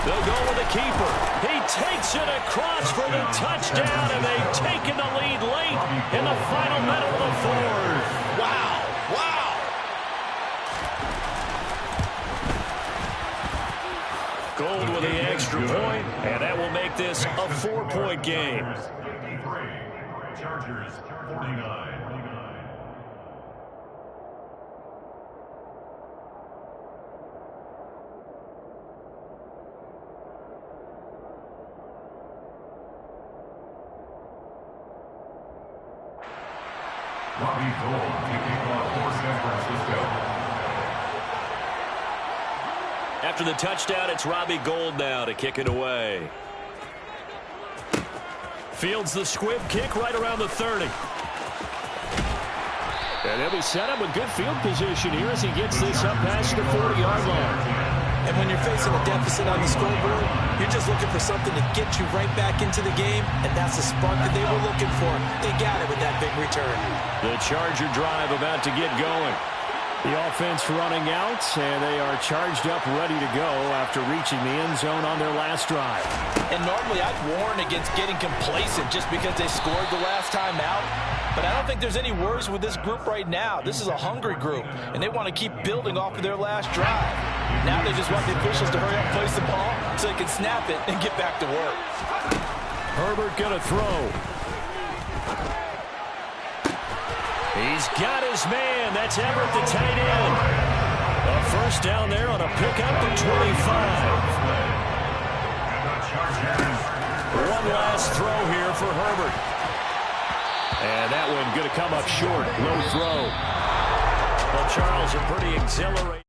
They'll go with the keeper. He takes it across for the touchdown, and they've taken the lead late in the final minute of the 4th. Wow. Wow. Gold with the extra point, and that will make this a 4-point game. 53, Chargers 49. Robbie Gould kicking off for San Francisco. After the touchdown, it's Robbie Gould now to kick it away. Fields the squib kick right around the 30. And he'll be set up with good field position here as he gets this up past the 40-yard line. And when you're facing a deficit on the scoreboard, you're just looking for something to get you right back into the game, and that's the spark that they were looking for. They got it with that big return. The Charger drive about to get going. The offense running out, and they are charged up, ready to go after reaching the end zone on their last drive. And normally I'd warn against getting complacent just because they scored the last time out. But I don't think there's any worries with this group right now. This is a hungry group, and they want to keep building off of their last drive. Now they just want the officials to hurry up and place the ball so they can snap it and get back to work. Herbert going to throw. He's got his man. That's Everett, the tight end. A first down there on a pickup at 25. One last throw here for Herbert. And that one going to come up short. Low throw. Well, Charles, a pretty exhilarating.